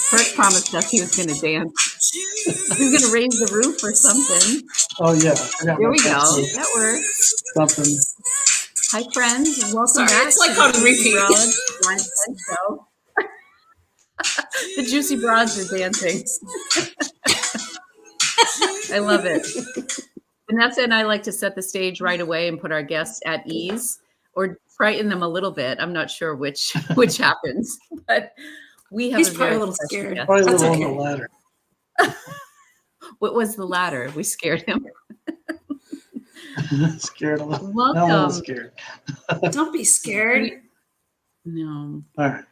Kirk promised us he was going to dance. He was going to raise the roof or something. Oh, yeah. There we go. That works. Something. Hi, friends. Welcome back. It's like on repeat. Show. The Juicy Broads are dancing. I love it. Vanessa and I like to set the stage right away and put our guests at ease or frighten them a little bit. I'm not sure which happens, but we have. He's probably a little scared. Probably a little on the ladder. What was the ladder? We scared him. Scared a little. Welcome. I'm a little scared. Don't be scared. No. All right.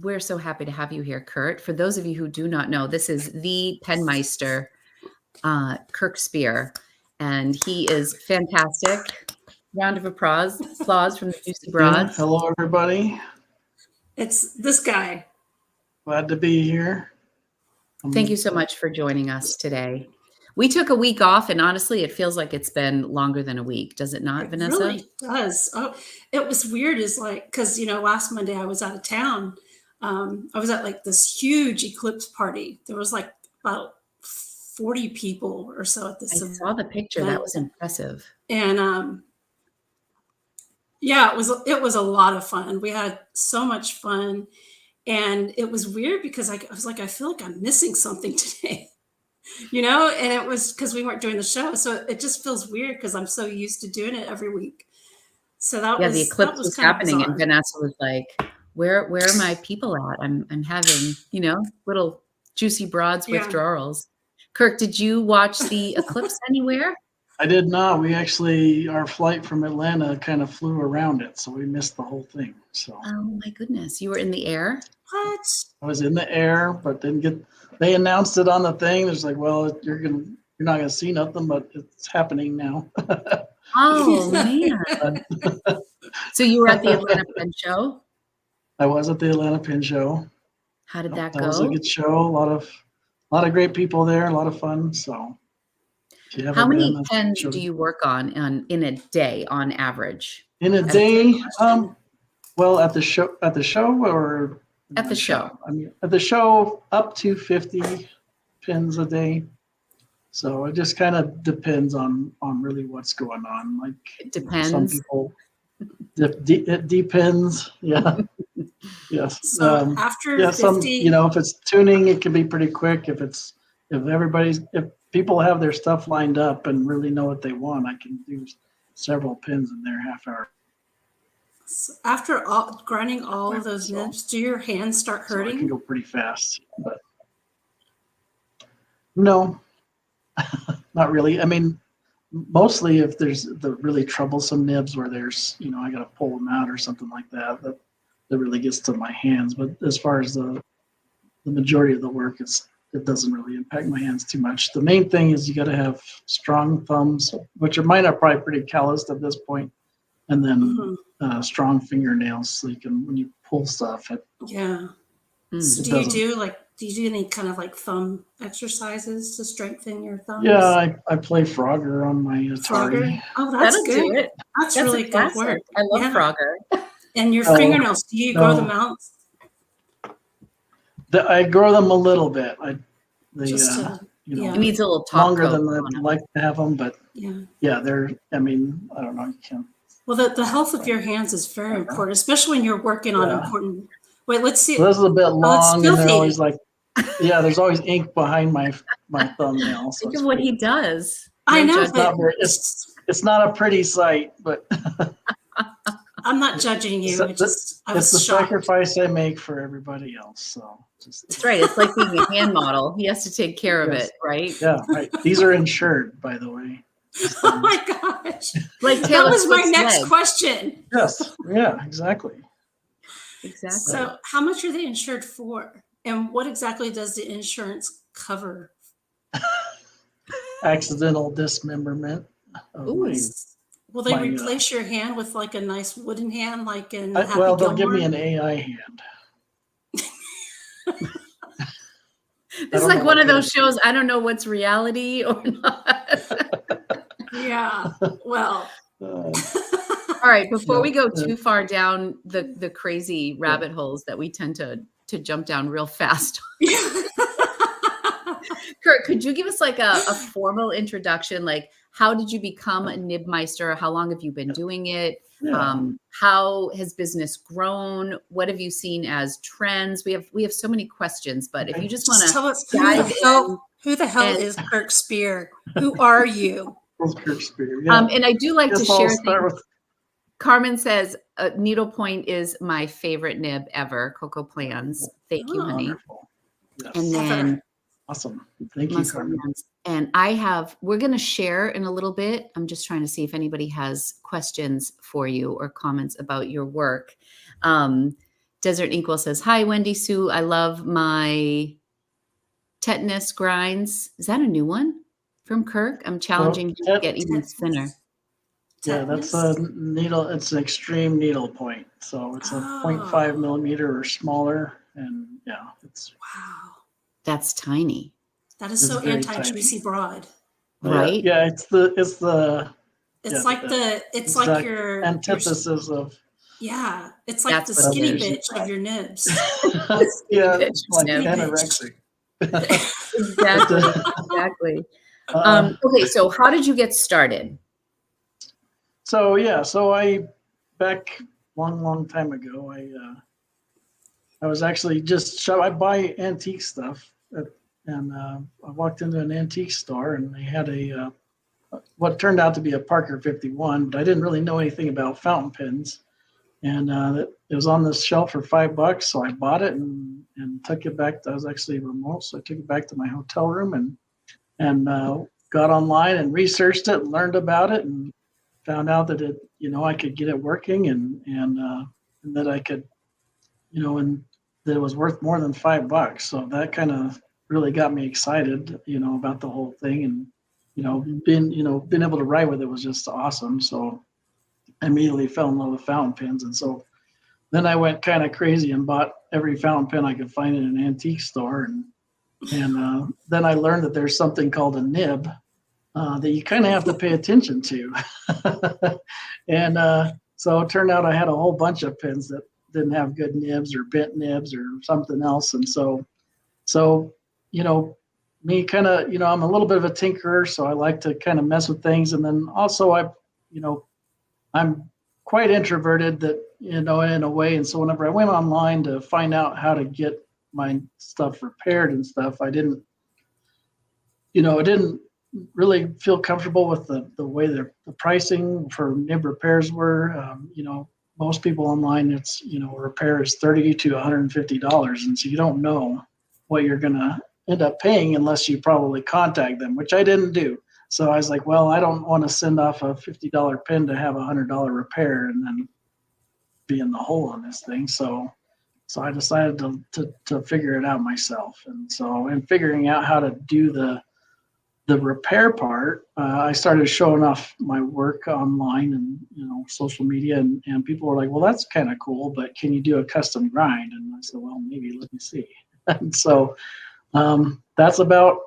We're so happy to have you here, Kurt. For those of you who do not know, this is the nibmeister, Kirk Speer, and he is fantastic. Round of applause from the Juicy Broads. Hello, everybody. It's this guy. Glad to be here. Thank you so much for joining us today. We took a week off, and honestly, it feels like it's been longer than a week. Does it not, Vanessa? It really does. Oh, it was weird. Is like, because, last Monday I was out of town. I was at like this huge eclipse party. There was like about 40 people or so at this. I saw the picture. That was impressive. And yeah, it was a lot of fun. We had so much fun. And it was weird because I was like, I feel like I'm missing something today. And it was because we weren't doing the show. So it just feels weird because I'm so used to doing it every week. So that was, the eclipse was happening, bizarre. and Vanessa was like, where are my people at? I'm having, little Juicy Broads withdrawals. Kirk, did you watch the eclipse anywhere? I did not. Our flight from Atlanta kind of flew around it, so we missed the whole thing. So. Oh my goodness, you were in the air? What? I was in the air, but didn't get. They announced it on the thing. There's like, well, you're not gonna see nothing, but it's happening now. Oh man! So you were at the Atlanta Pen Show? I was at the Atlanta Pen Show. How did that go? That was a good show. A lot of great people there. A lot of fun. So. How many pens do you work on in a day on average? In a day, well, at the show or at the show. I mean, at the show, up to 50 pins a day. So it just kind of depends on really what's going on. Like it depends. Some people, it depends. Yeah. Yes. So after 50, if it's tuning, it can be pretty quick. If people have their stuff lined up and really know what they want, I can do several pins in their half hour. So after grinding all of those nibs, do your hands start hurting? So I can go pretty fast, but no, not really. I mean, mostly if there's the really troublesome nibs where there's, I got to pull them out or something like that really gets to my hands. But as far as the majority of the work, it doesn't really impact my hands too much. The main thing is you got to have strong thumbs, which mine are probably pretty calloused at this point, and then strong fingernails so you can, when you pull stuff. So do you do any kind of like thumb exercises to strengthen your thumbs? Yeah, I play Frogger on my Atari. Frogger? Oh, that's That'll good. Do it. That's really good work. I love Frogger. And your fingernails, do you grow them out? I grow them a little bit. It needs a little top longer than I'd like to have them, but they're. I mean, I don't know. You can. Well, the health of your hands is very important, especially when you're working on important. Wait, let's see. Well, this is a bit long, and they're always like, there's always ink behind my thumbnail. So think of what he does. I know, but it's not a pretty sight, but. I'm not judging you. It's the sacrifice I make for everybody else. So that's right. It's like being a hand model. He has to take care of it, right? Yeah, right. These are insured, by the way. Oh my gosh! Like that was my next question. Yes. Yeah. Exactly. Exactly. So, how much are they insured for, and what exactly does the insurance cover? Accidental dismemberment. Will they replace your hand with like a nice wooden hand, like in Happy they'll Gilmore? give me an AI hand. It's like one of those shows. I don't know what's reality or not. Yeah. Well. All right, before we go Yeah. too far down the crazy rabbit holes that we tend to jump down real fast. Kurt, could you give us like a formal introduction? Like, how did you become a nibmeister? How long have you been doing it? Yeah. How has business grown? What have you seen as trends? We have so many questions, but if you just want Just to tell us dive in, who the hell and- is Kirk Speer? Who are you? Those Kirk Speer. Yeah. and I do like to Guess I'll share start things. with Carmen says needlepoint is my favorite nib ever. Cocoa Plans. Thank you, honey. wonderful. Yes. And then Awesome. Thank you, muscle Carmen. hands. And we're going to share in a little bit. I'm just trying to see if anybody has questions for you or comments about your work. Desert Inkwell says, hi, Wendy Sue. I love my tetanus grinds. Is that a new one from Kirk? I'm challenging you to get even thinner. Yeah, that's a needle. It's an extreme needle point. So it's a 0.5 millimeter or smaller. And yeah, it's Wow. That's tiny. That is It's so very anti-juicy broad. Right? Yeah, it's It's yeah, like it's like exact your antithesis of yeah, it's like That's the what skinny it is. bitch of your nibs. yeah, bitch, like skinny bitch. anorexic. Exactly. Okay, so how did you get started? So yeah, so I back long time ago, I was actually I buy antique stuff, and I walked into an antique store and they had what turned out to be a Parker 51, but I didn't really know anything about fountain pens, and it was on this shelf for $5, so I bought it and took it back. I was actually remote, so I took it back to my hotel room and got online and researched it, learned about it, and found out that I could get it working and that I could, and that it was worth more than $5. So that kind of really got me excited, about the whole thing. And, being able to write with it was just awesome. So I immediately fell in love with fountain pens. And so then I went kind of crazy and bought every fountain pen I could find in an antique store. And then I learned that there's something called a nib that you kind of have to pay attention to. And so it turned out I had a whole bunch of pens that didn't have good nibs or bent nibs or something else. And so me kind of, I'm a little bit of a tinkerer, so I like to kind of mess with things. And then also I'm quite introverted that, in a way. And so whenever I went online to find out how to get my stuff repaired and stuff, I didn't really feel comfortable with the way the pricing for nib repairs were. Most people online, it's, repair is $30 to $150. And so you don't know what you're going to end up paying unless you probably contact them, which I didn't do. So I was like, well, I don't want to send off a $50 pen to have a $100 repair and then be in the hole on this thing. So I decided to figure it out myself. And so in figuring out how to do the repair part, I started showing off my work online and social media, and people were like, well, that's kind of cool, but can you do a custom grind? And I said, well, maybe, let me see. And so that's about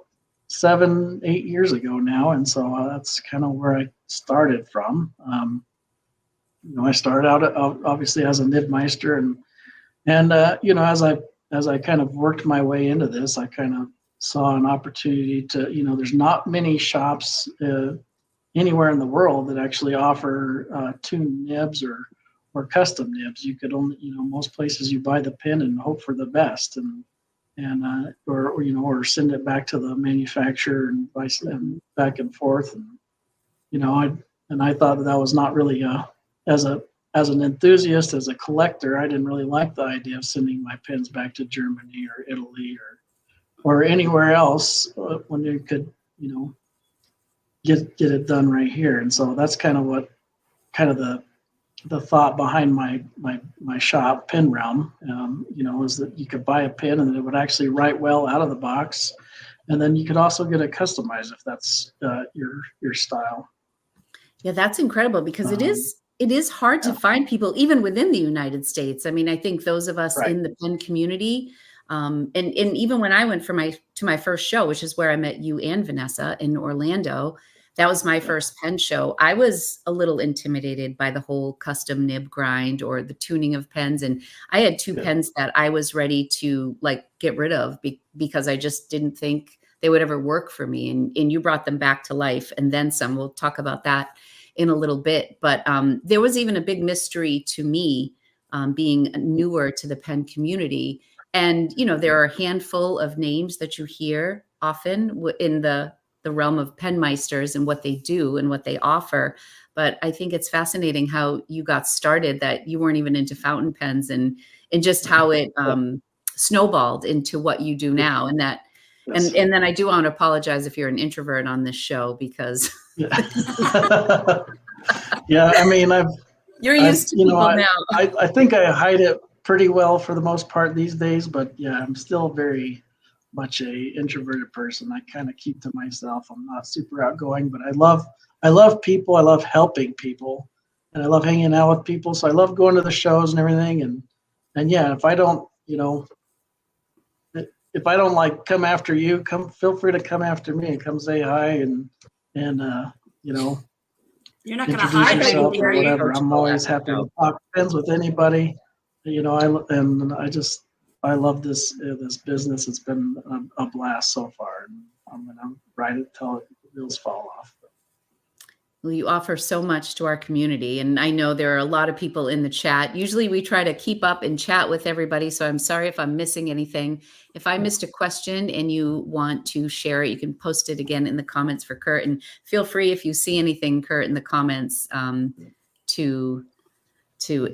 7-8 years ago now, and so that's kind of where I started from. I started out obviously as a nibmeister, and as I kind of worked my way into this, I kind of saw an opportunity to, there's not many shops anywhere in the world that actually offer tuned nibs or custom nibs. You could only, most places you buy the pen and hope for the best, or send it back to the manufacturer and vice and back and forth. And I thought that was not really as an enthusiast, as a collector, I didn't really like the idea of sending my pens back to Germany or Italy or anywhere else when you could, get it done right here. And so that's kind of the thought behind my shop, Pen Realm, is that you could buy a pen and it would actually write well out of the box, and then you could also get it customized if that's your style. Yeah, that's incredible because it is hard to find people even within the United States. I mean, I think those of us in the pen community, and even when I went to my first show, which is where I met you and Vanessa in Orlando, That was my first pen show. I was a little intimidated by the whole custom nib grind or the tuning of pens. And I had two pens that I was ready to like get rid of because I just didn't think they would ever work for me. And you brought them back to life and then some. We'll talk about that in a little bit. But there was even a big mystery to me being newer to the pen community. And, you know, there are a handful of names that you hear often in the realm of penmeisters and what they do and what they offer. But I think it's fascinating how you got started, that you weren't even into fountain pens, and just how it snowballed into what you do now. And that, and then I do want to apologize if you're an introvert on this show, because yeah, I mean, you're used to people now. I think I hide it pretty well for the most part these days, but yeah, I'm still very much a introverted person. I kind of keep to myself. I'm not super outgoing, but I love people. I love helping people, and I love hanging out with people. So I love going to the shows and everything. And yeah, if I don't, you know, if I don't like come after you, feel free to come after me and come say hi and you know, you're not going to introduce hide yourself anything, or are you? whatever. I'm always happy to talk pens with anybody. You know, I love this business. It's been a blast so far. And I'm going to ride it till the wheels fall off. Well, you offer so much to our community, and I know there are a lot of people in the chat. Usually we try to keep up and chat with everybody, so I'm sorry if I'm missing anything. If I missed a question and you want to share it, you can post it again in the comments for Kurt, and feel free if you see anything, Kurt, in the comments to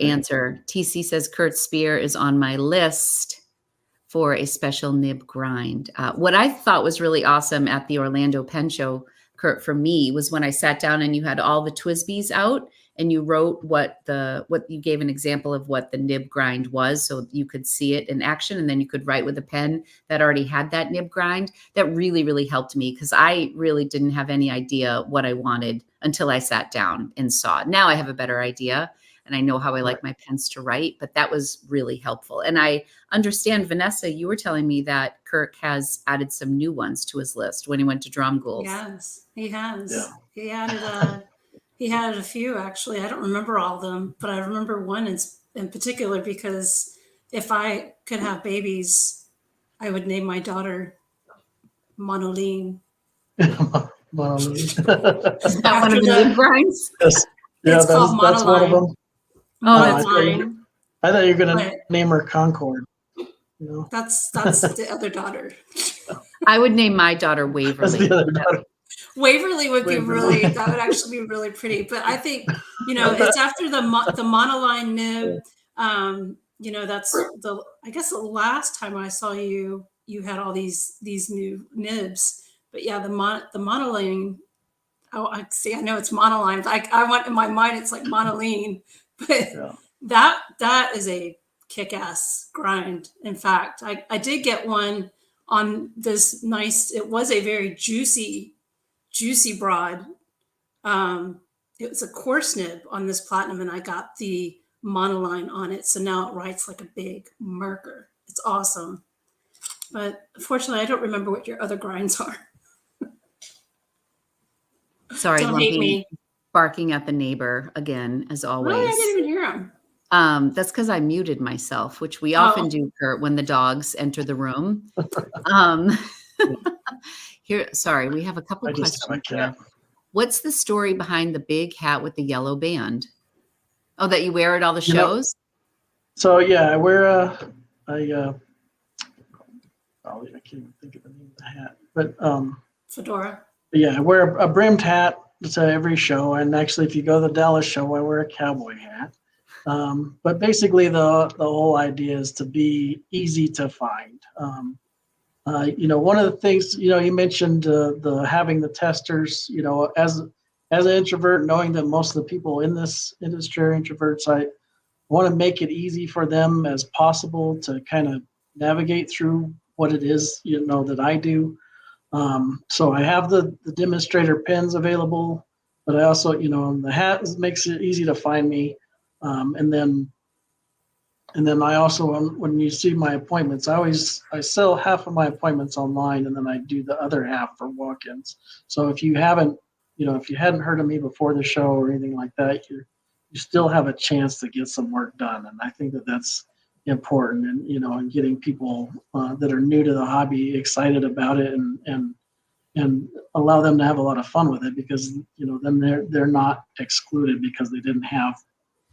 answer. TC says Kirk Speer is on my list for a special nib grind. What I thought was really awesome at the Orlando Pen Show, Kurt, for me, was when I sat down and you had all the TWSBIs out and you wrote what you gave an example of what the nib grind was, so you could see it in action, and then you could write with a pen that already had that nib grind. That really, really helped me, because I really didn't have any idea what I wanted until I sat down and saw it. Now I have a better idea, and I know how I like my pens to write, but that was really helpful. And I understand, Vanessa, you were telling me that Kirk has added some new ones to his list when he went to Drum Ghouls. Yes, he has. Yeah. He added a few, actually. I don't remember all of them, but I remember one in particular, because if I could have babies, I would name my daughter Monoline. Monoline. Is that one of the nib grinds? Yes. Yeah, It's that's called one of them. Oh, that's Monoline. I thought you were going to name her Concord. You know? That's the other daughter. I would name my daughter Waverly. That's the other daughter. Waverly would be that would actually be really pretty. But I think, you know, it's after the monoline nib. You know, that's I guess the last time I saw you had all these new nibs. But yeah, the monoline. Oh, I see. I know it's monoline. I want, in my mind, it's like monoline, but that is a kick-ass grind. In fact, I did get one on this nice. It was a very juicy broad. It was a coarse nib on this platinum, and I got the monoline on it, so now it writes like a big marker. It's awesome, but unfortunately, I don't remember what your other grinds are. Sorry, Don't hate me. Barking at the neighbor again, as always. Really? I didn't even hear him. That's because I muted myself, which we often do, Kurt, when the dogs enter the room. Sorry, we have a couple questions. What's the story behind the big hat with the yellow band? Oh, that you wear at all the shows? So yeah, I wear I can't even think of the name of the hat, but Fedora. Yeah, I wear a brimmed hat to every show, and actually, if you go to the Dallas show, I wear a cowboy hat. But basically, the whole idea is to be easy to find. You know, one of the things, you know, you mentioned the having the testers. You know, as an introvert, knowing that most of the people in this industry are introverts, I want to make it easy for them as possible to kind of navigate through what it is, you know, that I do. So I have the demonstrator pens available, but I also, you know, the hat makes it easy to find me. And then I also, when you see my appointments, I sell half of my appointments online, and then I do the other half for walk-ins. So if you haven't if you hadn't heard of me before the show or anything like that, you still have a chance to get some work done. And I think that that's important, and getting people that are new to the hobby excited about it, and allow them to have a lot of fun with it, because then they're not excluded because they didn't have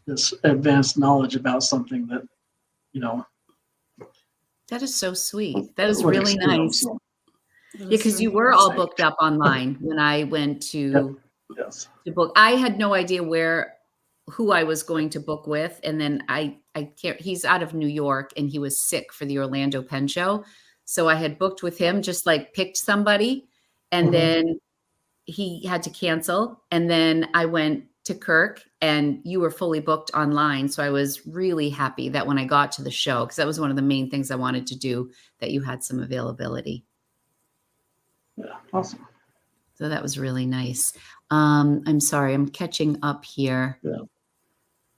this advanced knowledge about something that That is so sweet. That is would really exclude them. nice. So, Yeah, because you were all booked up online when I went to yes. book. I had no idea who I was going to book with, and then I can't. He's out of New York, and he was sick for the Orlando Pen Show, so I had booked with him, just like picked somebody, and then he had to cancel, and then I went to Kirk, and you were fully booked online. So I was really happy that when I got to the show, because that was one of the main things I wanted to do, that you had some availability. Yeah, awesome. So that was really nice. I'm sorry, I'm catching up here. Yeah.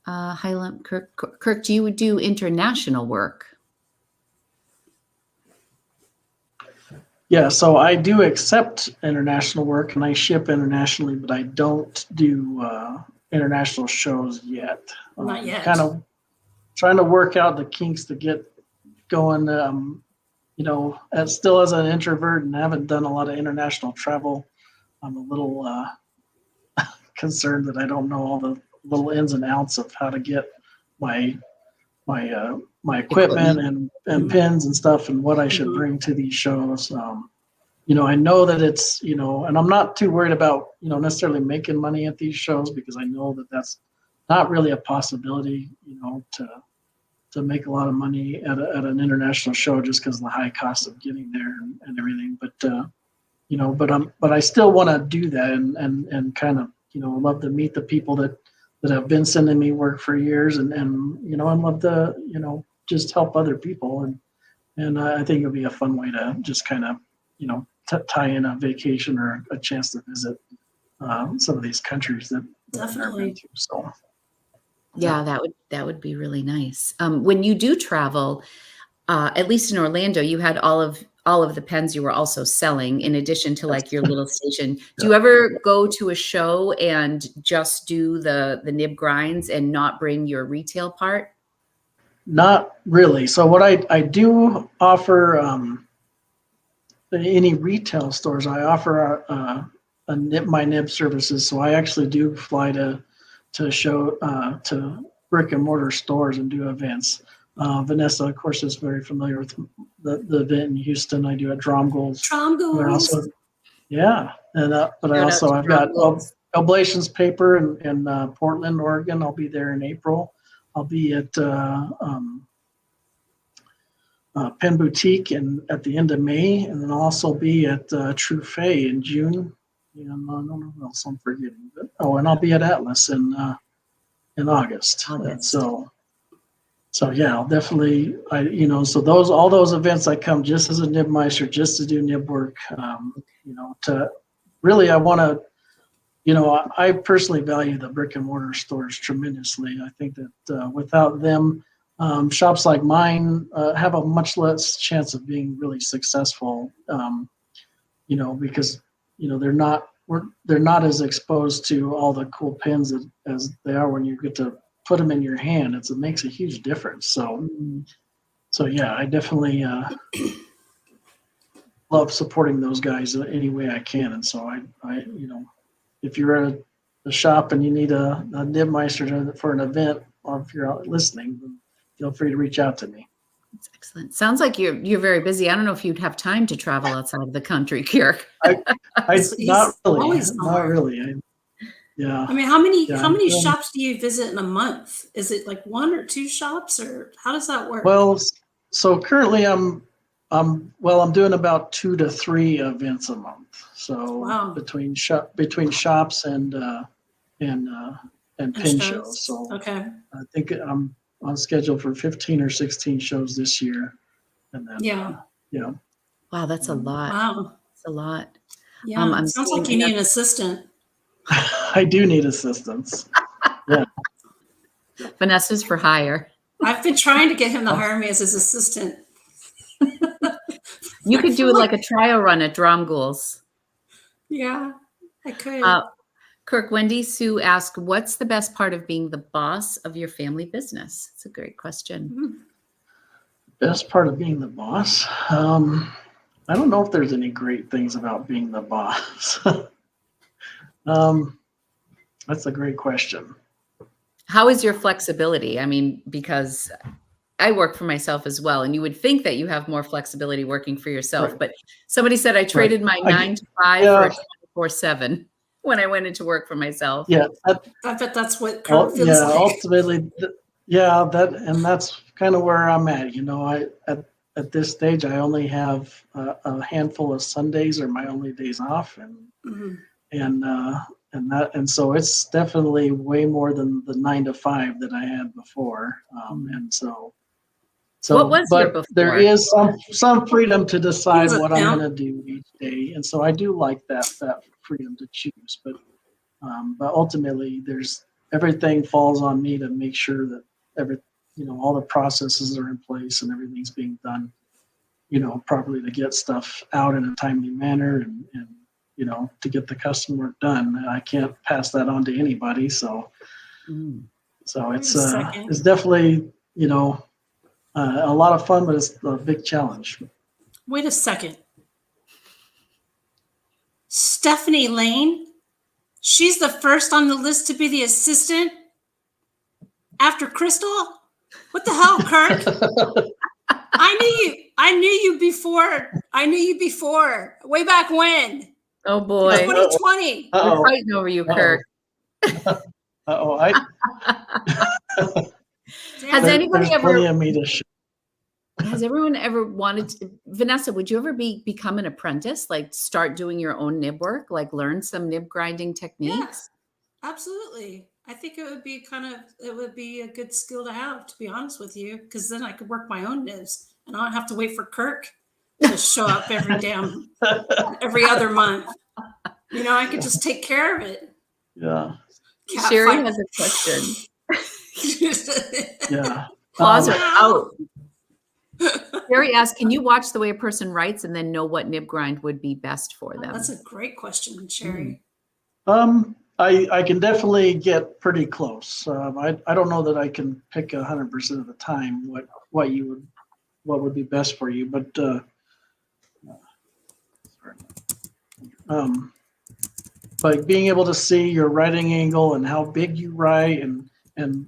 Highland, Kirk, do you do international work? Yeah, so I do accept international work and I ship internationally, but I don't do international shows yet. Not yet. Kind of trying to work out the kinks to get going. Still as an introvert and haven't done a lot of international travel, I'm a little concerned that I don't know all the little ins and outs of how to get my equipment and pins and stuff, and what I should bring to these shows. I know that it's, and I'm not too worried about, necessarily making money at these shows, because I know that that's not really a possibility, to make a lot of money at an international show, just because of the high cost of getting there and everything. But I still want to do that and kind of, love to meet the people that have been sending me work for years, and I love to, just help other people. And I think it'll be a fun way to just kind of, tie in a vacation or a chance to visit some of these countries that I've never been to. So yeah, that would be really nice. When you do travel, at least in Orlando, you had all of the pens you were also selling, in addition to like your little station. Do you ever go to a show and just do the nib grinds and not bring your retail part? Not really. So what I do offer, any retail stores, I offer my nib services. So I actually do fly to show to brick and mortar stores and do events. Vanessa, of course, is very familiar with the event in Houston. I do at Drum Goals. Yeah, and but I've got Oblations Paper in Portland, Oregon. I'll be there in April. I'll be at Pen Boutique at the end of May, and then I'll also be at True Fay in June. Yeah, I don't know what else I'm forgetting. And I'll be at Atlas in August. So yeah, I'll definitely, so all those events I come just as a nibmeister, just to do nib work. To really, I want to, I personally value the brick and mortar stores tremendously. I think that without them, shops like mine have a much less chance of being really successful. Because they're not as exposed to all the cool pins as they are when you get to put them in your hand. It makes a huge difference. So yeah, I definitely love supporting those guys any way I can. And so I if you're at a shop and you need a nibmeister for an event, or if you're out listening, then feel free to reach out to me. That's excellent. Sounds like you're very busy. I don't know if you'd have time to travel outside of the country, Kirk. Not really. Yeah. I mean, how many shops do you visit in a month? Is it like one or two shops, or how does that work? Well, so currently I'm doing about 2 to 3 events a month. So between shops and pin shows. So okay. I think I'm on schedule for 15 or 16 shows this year. And then Wow, that's a lot. Wow. That's a lot. Yeah. Sounds like you need an assistant. I do need assistance. Yeah. Vanessa's for hire. I've been trying to get him to hire me as his assistant. You could do like a trial run at Drum Ghouls. Yeah, I could. Kirk, Wendy Sue asked, what's the best part of being the boss of your family business? It's a great question. Mhm. Best part of being the boss? I don't know if there's any great things about being the boss. That's a great question. How is your flexibility? I mean, because I work for myself as well, and you would think that you have more flexibility working for yourself, Right. but somebody said I traded my 9 to 5 for a 24/7 when I went into work for myself. Yeah, I bet that's what Kirk feels yeah. like. Ultimately, that's kind of where I'm at. You know, at this stage, I only have a handful of Sundays are my only days off, Mhm. and so it's definitely way more than the 9 to 5 that I had before. And so What was your but there before? is some freedom to He decide was a what I'm pimp. going to do each day, and so I do like that freedom to choose. But ultimately, there's everything falls on me to make sure that all the processes are in place and everything's being done, properly to get stuff out in a timely manner and to get the customer done. I can't pass that on to anybody. So Mm. Wait a second. it's definitely, a lot of fun, but it's a big challenge. Wait a second. Stephanie Lane, she's the first on the list to be the assistant after Crystal? What the hell, Kirk? I knew you before. Way back when. Oh boy. 2020. We're Uh-oh. fighting over you, Kirk. Uh-oh. Has anybody There's plenty ever of me to show. Has everyone ever wanted to, Vanessa, would you ever become an apprentice, like start doing your own nib work, like learn some nib grinding techniques? Yeah, absolutely. I think it would be a good skill to have, to be honest with you, because then I could work my own nibs and I don't have to wait for Kirk to show up every other month. I could just take care of it. Yeah. Cat Sherry fight. has a question. Yeah. Claws are out. Sherry asked, can you watch the way a person writes and then know what nib grind would be best for them? That's a great question, Sherry. I can definitely get pretty close. I don't know that I can pick 100% of the time what would be best for you, but like being able to see your writing angle and how big you write and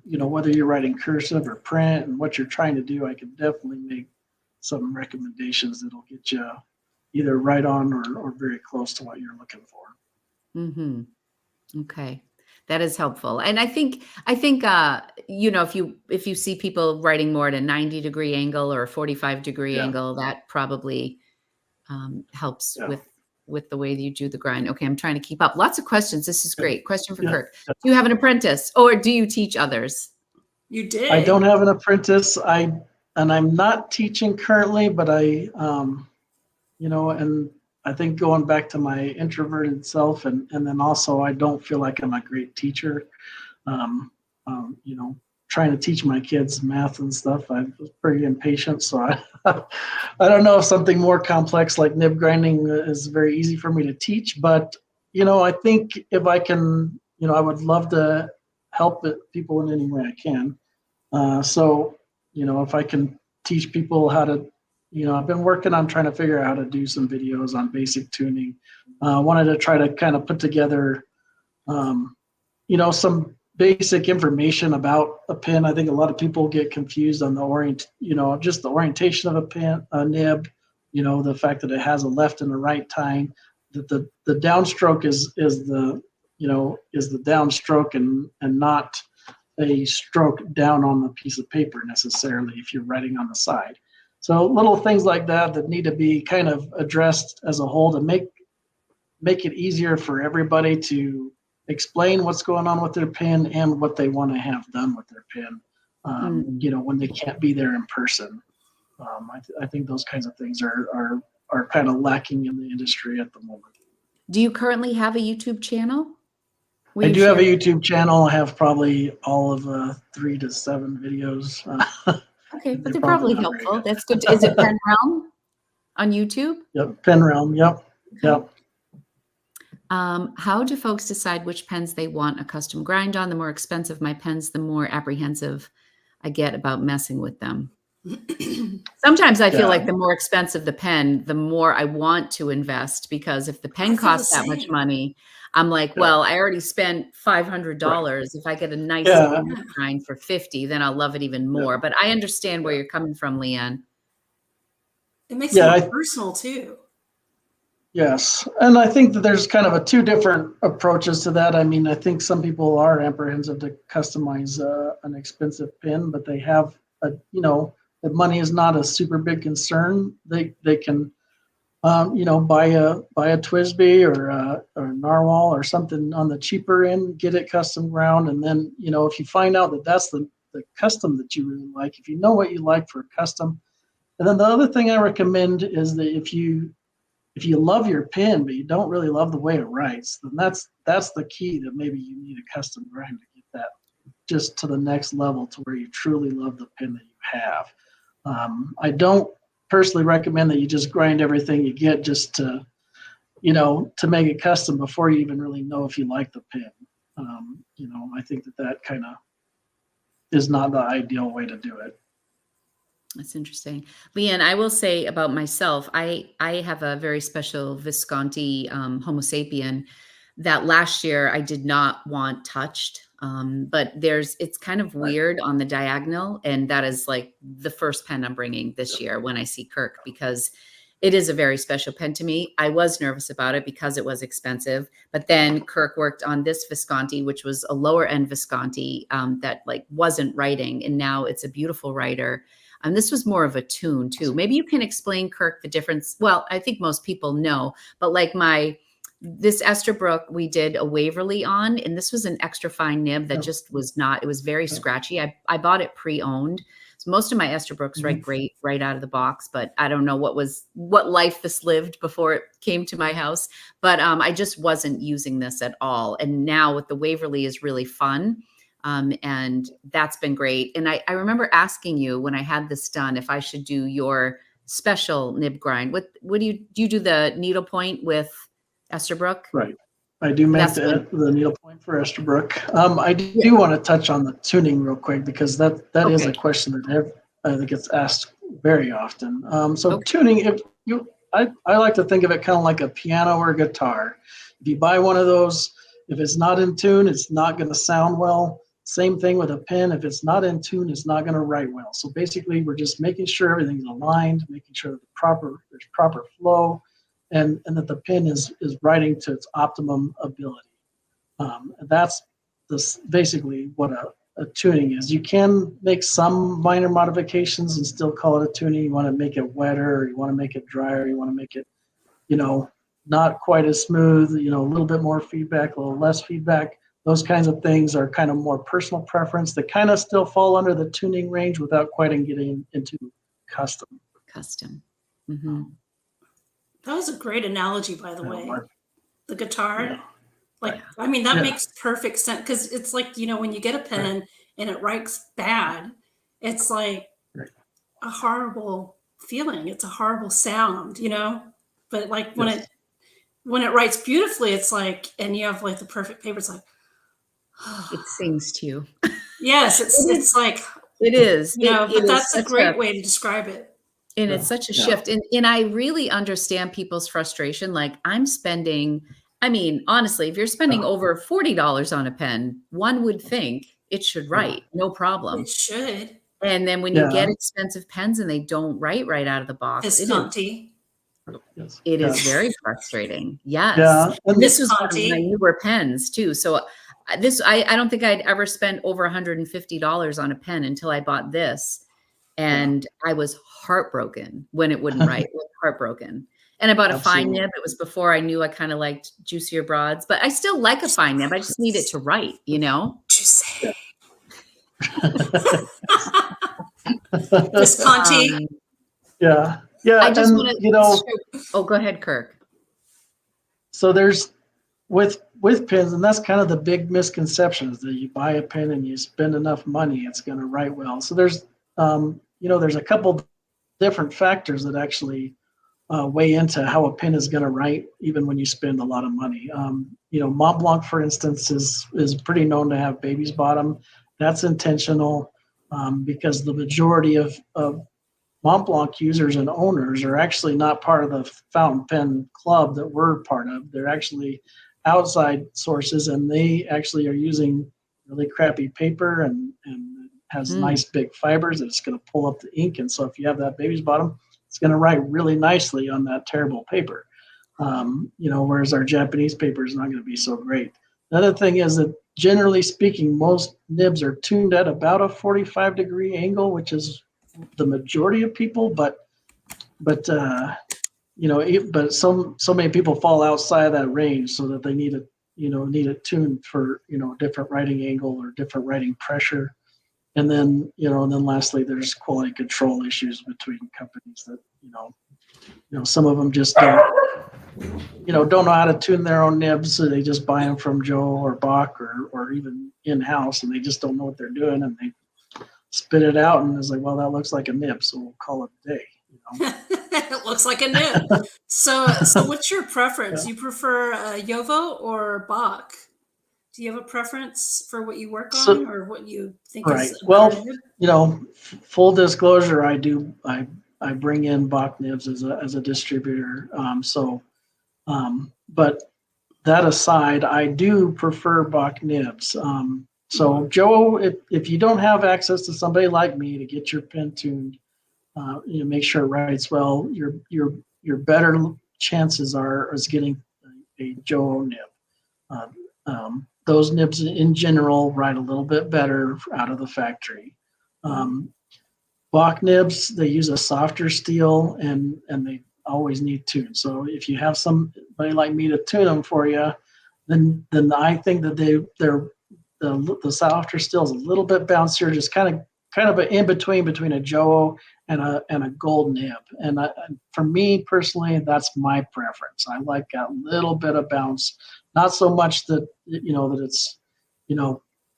whether you're writing cursive or print and what you're trying to do, I can definitely make some recommendations that'll get you either right on or very close to what you're looking for. Mm-hmm. Okay. That is helpful. And I think, if you see people writing more at a 90-degree angle or a 45-degree angle, that probably helps with the way that you do the grind. Okay. I'm trying to keep up. Lots of questions. This is great. Question for Kirk. Do you have an apprentice or do you teach others? You did. I don't have an apprentice. I'm not teaching currently, but and I think going back to my introverted self and then also I don't feel like I'm a great teacher. Trying to teach my kids math and stuff, I was pretty impatient. So I don't know if something more complex like nib grinding is very easy for me to teach, but I think if I can, I would love to help people in any way I can. So if I can teach people how to, I've been working on trying to figure out how to do some videos on basic tuning. Wanted to try to kind of put together, some basic information about a pin. I think a lot of people get confused on just the orientation of a nib, the fact that it has a left and a right tine, that the downstroke is the downstroke and not a stroke down on the piece of paper necessarily if you're writing on the side. So little things like that need to be kind of addressed as a whole to make it easier for everybody to explain what's going on with their pin and what they want to have done with their pin, when they can't be there in person. I think those kinds of things are kind of lacking in the industry at the moment. Do you currently have a YouTube channel? I do have a YouTube channel. I have probably all of 3 to 7 videos. Okay, but they're probably helpful. That's good. Is it Pen Realm on YouTube? Yep, Pen Realm. Yep, okay. Yep. How do folks decide which pens they want a custom grind on? The more expensive my pens, the more apprehensive I get about messing with them. Sometimes I feel like the more expensive the pen, the more I want to invest, because if the pen costs that much money, I'm like, well, I already spent $500. If I get a nice grind for 50, then I'll love it even more. But I understand where you're coming from, Leanne. It makes it more personal too. Yes. And I think that there's kind of a two different approaches to that. I mean, I think some people are apprehensive to customize an expensive pen, but they have the money is not a super big concern. They can, buy a Twisby or a Narwhal or something on the cheaper end, get it custom ground. And then, if you find out that that's the custom that you really like, if you know what you like for custom. And then the other thing I recommend is that if you love your pen, but you don't really love the way it writes, then that's the key, that maybe you need a custom grind to get that just to the next level, to where you truly love the pen that you have. I don't personally recommend that you just grind everything you get just to make it custom before you even really know if you like the pen. I think that kind of is not the ideal way to do it. That's interesting. Leanne, I will say about myself, I have a very special Visconti Homo sapien that last year I did not want touched. But it's kind of weird on the diagonal. And that is like the first pen I'm bringing this year when I see Kirk, because it is a very special pen to me. I was nervous about it because it was expensive, but then Kirk worked on this Visconti, which was a lower end Visconti that like wasn't writing. And now it's a beautiful writer. And this was more of a tune too. Maybe you can explain, Kirk, the difference. Well, I think most people know, but like this Esterbrook, we did a Waverly on, and this was an extra fine nib that just was not, it was very scratchy. I bought it pre-owned. So most of my Esterbrook's write great right out of the box, but I don't know what life this lived before it came to my house. But I just wasn't using this at all. And now with the Waverly is really fun. And that's been great. And I remember asking you when I had this done, if I should do your special nib grind. What do you do the needlepoint with Esterbrook? Right. I do make the needlepoint for Esterbrook. I do want to touch on the tuning real quick, because that is a question that gets asked very often. Tuning, I like to think of it kind of like a piano or a guitar. If you buy one of those, if it's not in tune, it's not going to sound well. Same thing with a pen. If it's not in tune, it's not going to write well. So basically, we're just making sure everything's aligned, making sure that there's proper flow, and that the pen is writing to its optimum ability. That's basically what a tuning is. You can make some minor modifications and still call it a tuning. You want to make it wetter, or you want to make it drier, you want to make it, not quite as smooth, a little bit more feedback, a little less feedback. Those kinds of things are kind of more personal preference that kind of still fall under the tuning range without quite getting into custom. Mm-hmm. That was a great analogy, by the way. The guitar, that makes perfect sense, because it's like, when you get a pen and it writes bad, it's like a horrible feeling. It's a horrible sound, But like when it writes beautifully, it's like, and you have like the perfect paper, it's like, it sings to you. Yes, it's like it is. But that's a great way to describe it. And it's such a shift. And I really understand people's frustration. Like, I'm spending, honestly, if you're spending over $40 on a pen, one would think it should write, no problem. It should. And then when you get expensive pens and they don't write right out of the box, it is very frustrating. Yes. Yeah. And this was one of my newer pens too. So I don't think I'd ever spent over $150 on a pen until I bought this. And I was heartbroken when it wouldn't write. Heartbroken. And I bought a fine nib. It was before I knew I kind of liked juicier broads, but I still like a fine nib. I just need it to write, Juicy. Visconti. Yeah. I just want to, oh, go ahead, Kirk. So there's with pens, and that's kind of the big misconception, is that you buy a pen and you spend enough money, it's going to write well. So there's, there's a couple different factors that actually weigh into how a pen is going to write, even when you spend a lot of money. Mont Blanc, for instance, is pretty known to have baby's bottom. That's intentional because the majority of Mont Blanc users and owners are actually not part of the fountain pen club that we're part of. They're actually outside sources, and they actually are using really crappy paper and has nice big fibers that's going to pull up the ink. And so if you have that baby's bottom, it's going to write really nicely on that terrible paper. Whereas our Japanese paper is not going to be so great. The other thing is that generally speaking, most nibs are tuned at about a 45-degree angle, which is the majority of people, but so many people fall outside of that range, so that they need it tuned for different writing angle or different writing pressure. And then lastly, there's quality control issues between companies that some of them just don't know how to tune their own nibs, so they just buy them from Joe or Bach or even in-house, and they just don't know what they're doing, and they spit it out, and it's like, well, that looks like a nib, so we'll call it a day. It looks like a nib. So what's your preference? You prefer Yovo or Bach? Do you have a preference for what you work on, or what you think is a better nib? Full disclosure, I bring in Bach nibs as a distributor. But that aside, I do prefer Bach nibs. So Joe, if you don't have access to somebody like me to get your pen tuned, make sure it writes well, your better chances are getting a Joe nib. Those nibs in general write a little bit better out of the factory. Bach nibs, they use a softer steel, and they always need tune. So if you have somebody like me to tune them for you, then I think that the softer steel is a little bit bouncier, just kind of an in between a Joe and a gold nib. And for me personally, that's my preference. I like that little bit of bounce, not so much that that it's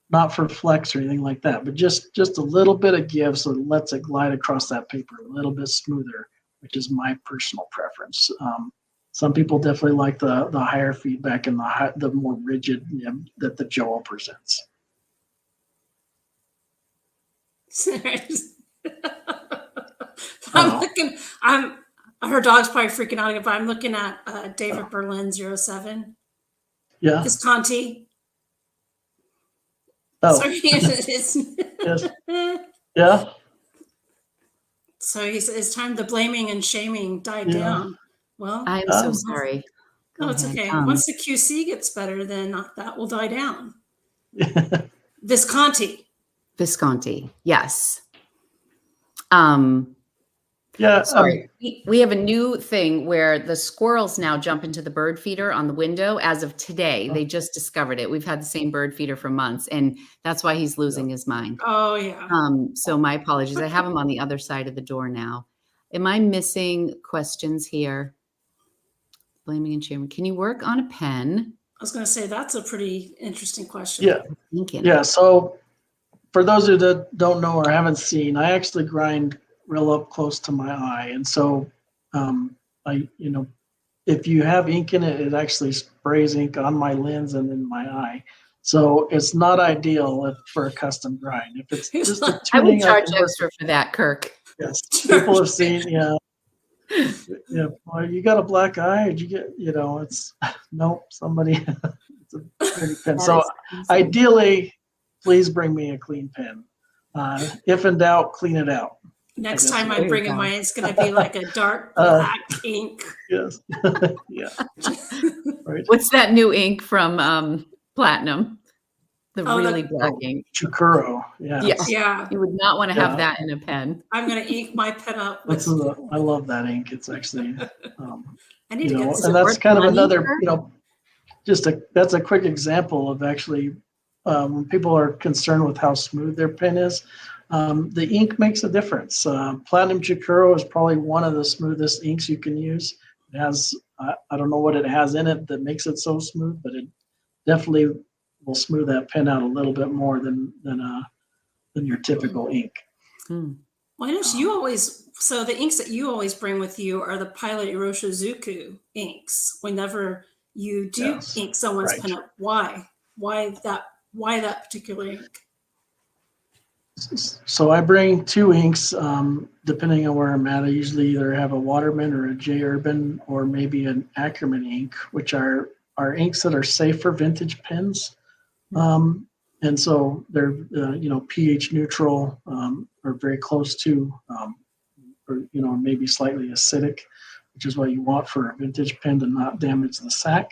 not for flex or anything like that, but just a little bit of give, so it lets it glide across that paper a little bit smoother, which is my personal preference. Some people definitely like the higher feedback and the more rigid nib that the Joel presents. Her dog's probably freaking out, but I'm looking at David Berlin 07. Yeah. Visconti. Oh. Sorry, yes. Yeah. So it's time the blaming and shaming died down. Well, I'm so sorry. No, it's okay. Once the QC gets better, then that will die down. Visconti, yes. Yeah. Sorry. We have a new thing where the squirrels now jump into the bird feeder on the window as of today. They just discovered it. We've had the same bird feeder for months, and that's why he's losing his mind. Oh, yeah. So my apologies. I have him on the other side of the door now. Am I missing questions here? Blaming and shaming. Can you work on a pen? I was going to say, that's a pretty interesting question. Yeah. Yeah. So for those who don't know or haven't seen, I actually grind real up close to my eye. And so, if you have ink in it, it actually sprays ink on my lens and in my eye. So it's not ideal for a custom grind. If it's just a tuning, I would charge extra for that, Kirk. Yes, people have seen. Yeah. Well, you got a black eye? Did you get? It's nope. Somebody. It's a pretty pen. So ideally, please bring me a clean pen. If in doubt, clean it out. Next time I bring in mine, it's going to be like a dark black ink. Yes. Yeah. Right. What's that new ink from Platinum? The really black ink. Chikuro. Yeah. Yes. Yeah. You would not want to have that in a pen. I'm going to ink my pen up. I love that ink. It's actually, I need to get and that's kind of another, that's a quick example of actually when people are concerned with how smooth their pen is. The ink makes a difference. Platinum Chikuro is probably one of the smoothest inks you can use. It has, I don't know what it has in it that makes it so smooth, but it definitely will smooth that pen out a little bit more than your typical ink. Why don't you always So the inks that you always bring with you are the Pilot Iroshizuku inks. Whenever you do Yes, ink someone's right. pinup, why? Why that particular ink? So I bring two inks, depending on where I'm at. I usually either have a Waterman or a J Urban or maybe an Ackerman ink, which are inks that are safe for vintage pens. And so they're pH neutral, or very close to, or maybe slightly acidic, which is what you want for a vintage pen to not damage the sack.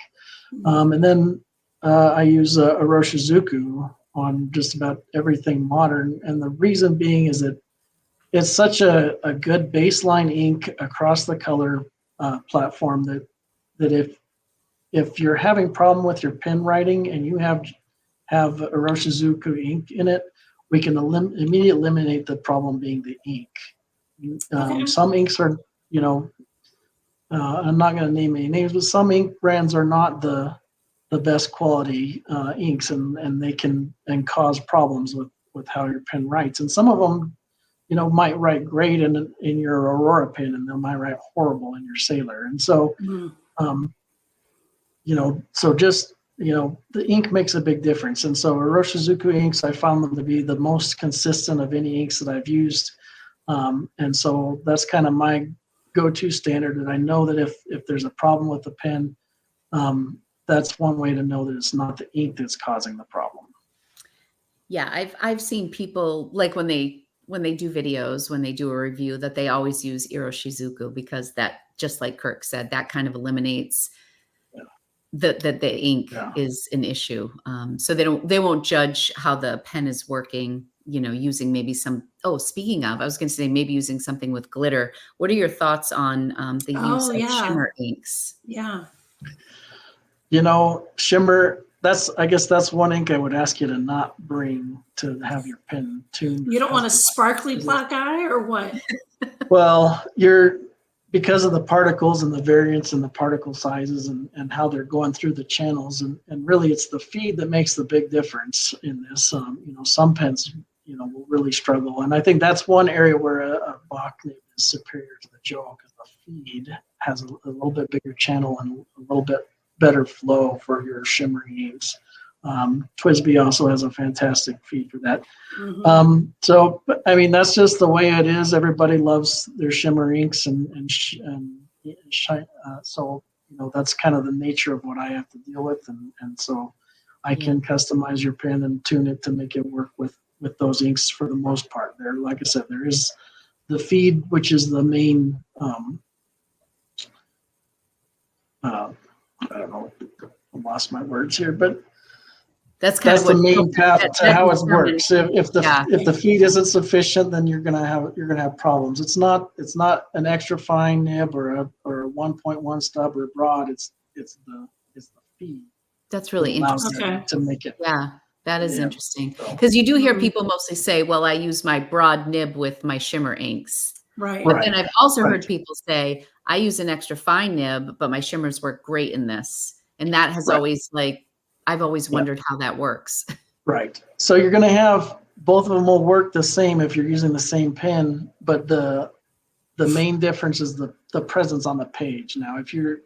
And then I use a Iroshizuku on just about everything modern. And the reason being is that it's such a good baseline ink across the color platform that if you're having problem with your pen writing and you have Iroshizuku ink in it, we can immediately eliminate the problem being the ink. Okay. Some inks are, I'm not going to name any names, but some ink brands are not the best quality inks, and they can cause problems with how your pen writes. And some of them, might write great in your Aurora pen, and they might write horrible in your Sailor. And so, so just the ink makes a big difference. And so Iroshizuku inks, I found them to be the most consistent of any inks that I've used. And so that's kind of my go-to standard. And I know that if there's a problem with the pen, that's one way to know that it's not the ink that's causing the problem. Yeah, I've seen people, like when they do videos, when they do a review, that they always use Iroshizuku because that, just like Kirk said, that kind of eliminates that the ink is an issue. So they won't judge how the pen is working, using maybe some, speaking of, I was going to say maybe using something with glitter. What are your thoughts on the use of shimmer inks? Yeah. Shimmer, I guess that's one ink I would ask you to not bring to have your pen tuned. You don't want a sparkly black eye or what? Well, because of the particles and the variance in the particle sizes and how they're going through the channels, and really it's the feed that makes the big difference in this. Some pens, will really struggle. And I think that's one area where a Bach nib is superior to the Joe, because the feed has a little bit bigger channel and a little bit better flow for your shimmering inks. Twisby also has a fantastic feed for that. So, but I mean, that's just the way it is. Everybody loves their shimmer inks, so that's kind of the nature of what I have to deal with, and so I can customize your pen and tune it to make it work with those inks for the most part. There, like I said, there is the feed, which is the main. I don't know, I lost my words here, but that's the main path to how it works. If the feed isn't sufficient, then you're gonna have problems. It's not an extra fine nib or a 1.1 stub or broad. It's the feed. That's really interesting to make it. Yeah, that is interesting, because you do hear people mostly say, "Well, I use my broad nib with my shimmer inks." Right. But then I've also heard people say, I use an extra fine nib, but my shimmers work great in this. And that has always I've always wondered how that works. Right. So you're going to have, both of them will work the same if you're using the same pen, but the main difference is the presence on the page. Now, if you're,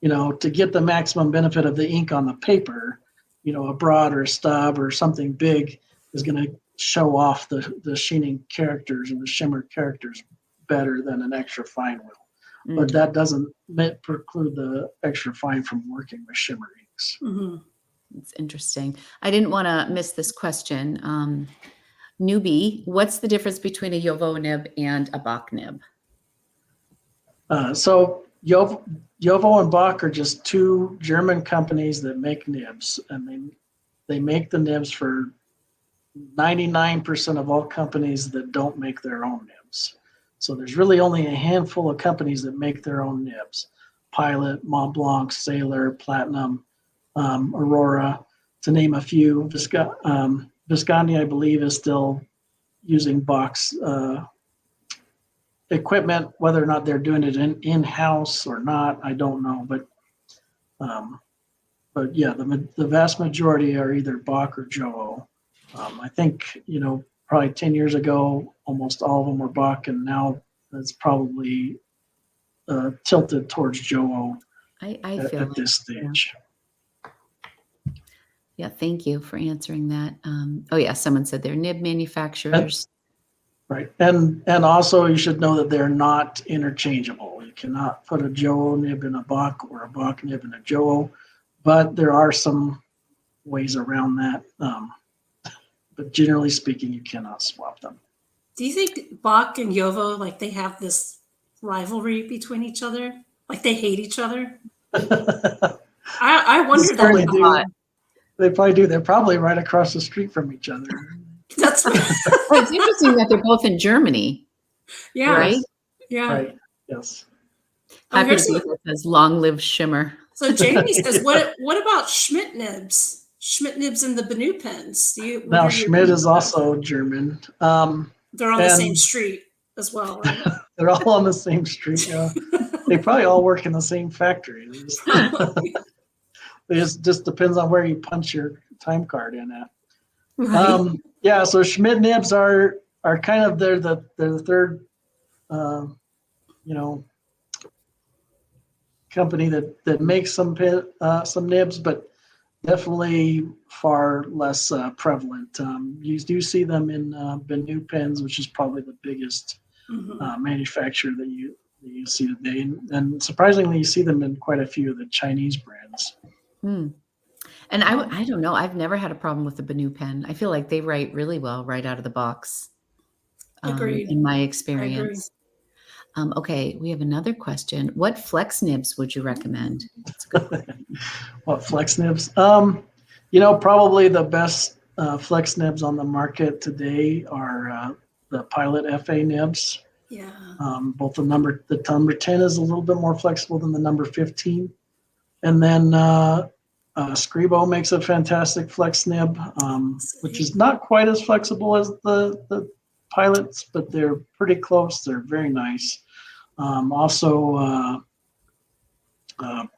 to get the maximum benefit of the ink on the paper, a broad or a stub or something big is going to show off the sheening characters and the shimmer characters better than an extra fine will. But that doesn't preclude the extra fine from working with shimmer inks. It's interesting. I didn't want to miss this question. Newbie, what's the difference between a Jovo nib and a Bach nib? So Jovo and Bach are just two German companies that make nibs, and they make the nibs for 99% of all companies that don't make their own nibs. So there's really only a handful of companies that make their own nibs. Pilot, Mont Blanc, Sailor, Platinum, Aurora, to name a few. Visconti, I believe, is still using Bach's equipment. Whether or not they're doing it in-house or not, I don't know. But yeah, the vast majority are either Bach or Jovo. I think, probably 10 years ago, almost all of them were Bach, and now that's probably tilted towards Joe I feel at like, this stage. yeah, thank you for answering that. Oh yeah, someone said they're nib manufacturers. Right, and also you should know that they're not interchangeable. You cannot put a Joe nib in a Bach or a Bach nib in a Joe, but there are some ways around that. But generally speaking, you cannot swap them. Do you think Bach and Yovo, like they have this rivalry between each other? Like they hate each other? I wonder that. Certainly do. They probably do. They're probably right across the street from each other. That's right. Well, it's interesting that they're both in Germany, Yeah. right? Yeah. Right. Yes. Oh, Happy here's to be some- with us. Long live Shimmer. So Jamie says, what about Schmidt nibs? Schmidt nibs and the Banu pens. What Now are your Schmidt opinions is on that? also German. They're on the same and- street as well, right? They're all on the same street. Yeah. They probably all work in the same factory. It just depends on where you punch your time card in at. Right. Yeah, so Schmidt nibs are kind of they're the third company that makes some nibs, but definitely far less prevalent. You do see them in Benu pens, which is probably the biggest manufacturer that you see today, and surprisingly, you see them in quite a few of the Chinese brands. Hmm. And I don't know. I've never had a problem with the Banu pen. I feel like they write really well right out of the box. Agreed. In my I agree. experience. Okay, we have another question. What flex nibs would you recommend? That's a good question. What flex nibs? Probably the best flex nibs on the market today are the Pilot FA nibs. Yeah. Both the number 10 is a little bit more flexible than the number 15, and then Scribo makes a fantastic flex nib, which is not quite as flexible as the Pilots, but they're pretty close. They're very nice. Also,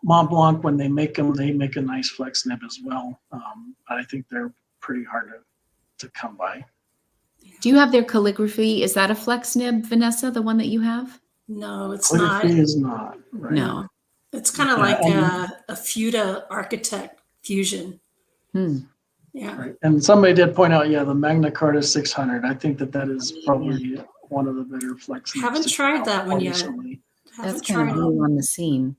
Mont Blanc, when they make them, they make a nice flex nib as well. I think they're pretty hard to come by. Do you have their calligraphy? Is that a flex nib, Vanessa, the one that you have? No, it's not. Calligraphy is not. Right? No. It's kind of like a Fude architect fusion. Yeah. Right. And somebody did point out, the Magna Carta 600. I think that is probably one of the better flex nibs. Haven't tried that one yet. That's kind of new on the scene.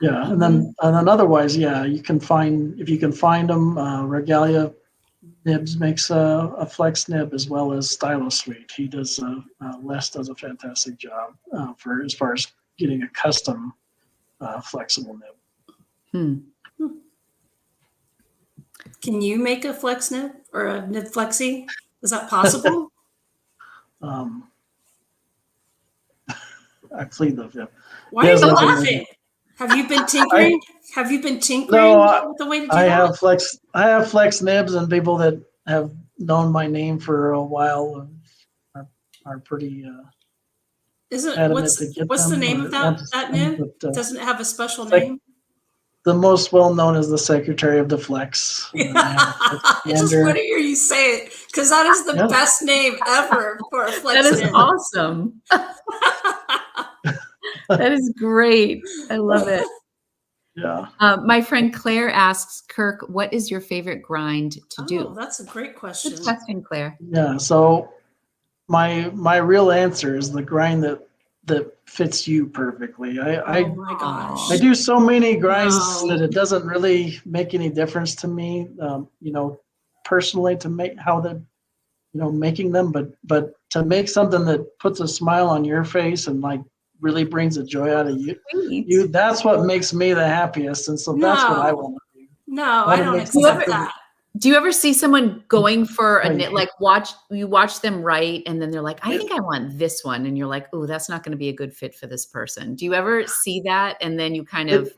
Yeah, and then otherwise, you can find if you can find them. Regalia Nibs makes a flex nib as well as Stylo Suite. He does Les does a fantastic job for as far as getting a custom flexible nib. Can you make a flex nib or a nib flexi? Is that possible? I plead the fifth. Why are you laughing? Have you been tinkering? Have you been tinkering with the way to do I that? have flex nibs, and people that have known my name for a while are pretty adamant to get what's the them name or of want to that see them, nib? but, Doesn't it have a special like- name? the most well known is the Secretary of the Flex. I just want to hear you say it because that is the best name ever for a flex That is nib. awesome. That is great. I love it. Yeah. My friend Claire asks, Kirk, what is your favorite grind to do? Oh, that's a great question. Good question, Claire. Yeah. So my real answer is the grind that fits you perfectly. Oh my gosh. I do so many grinds No. that it doesn't really make any difference to me, personally to make how making them, but to make something that puts a smile on your face and like really brings the joy out of you, that's what makes me the happiest. And so that's what I want to do. No, I don't accept that. Do you ever see someone going for a knit, like you watch them write and then they're like, I think I want this one. And you're like, oh, that's not going to be a good fit for this person. Do you ever see that? And then you kind of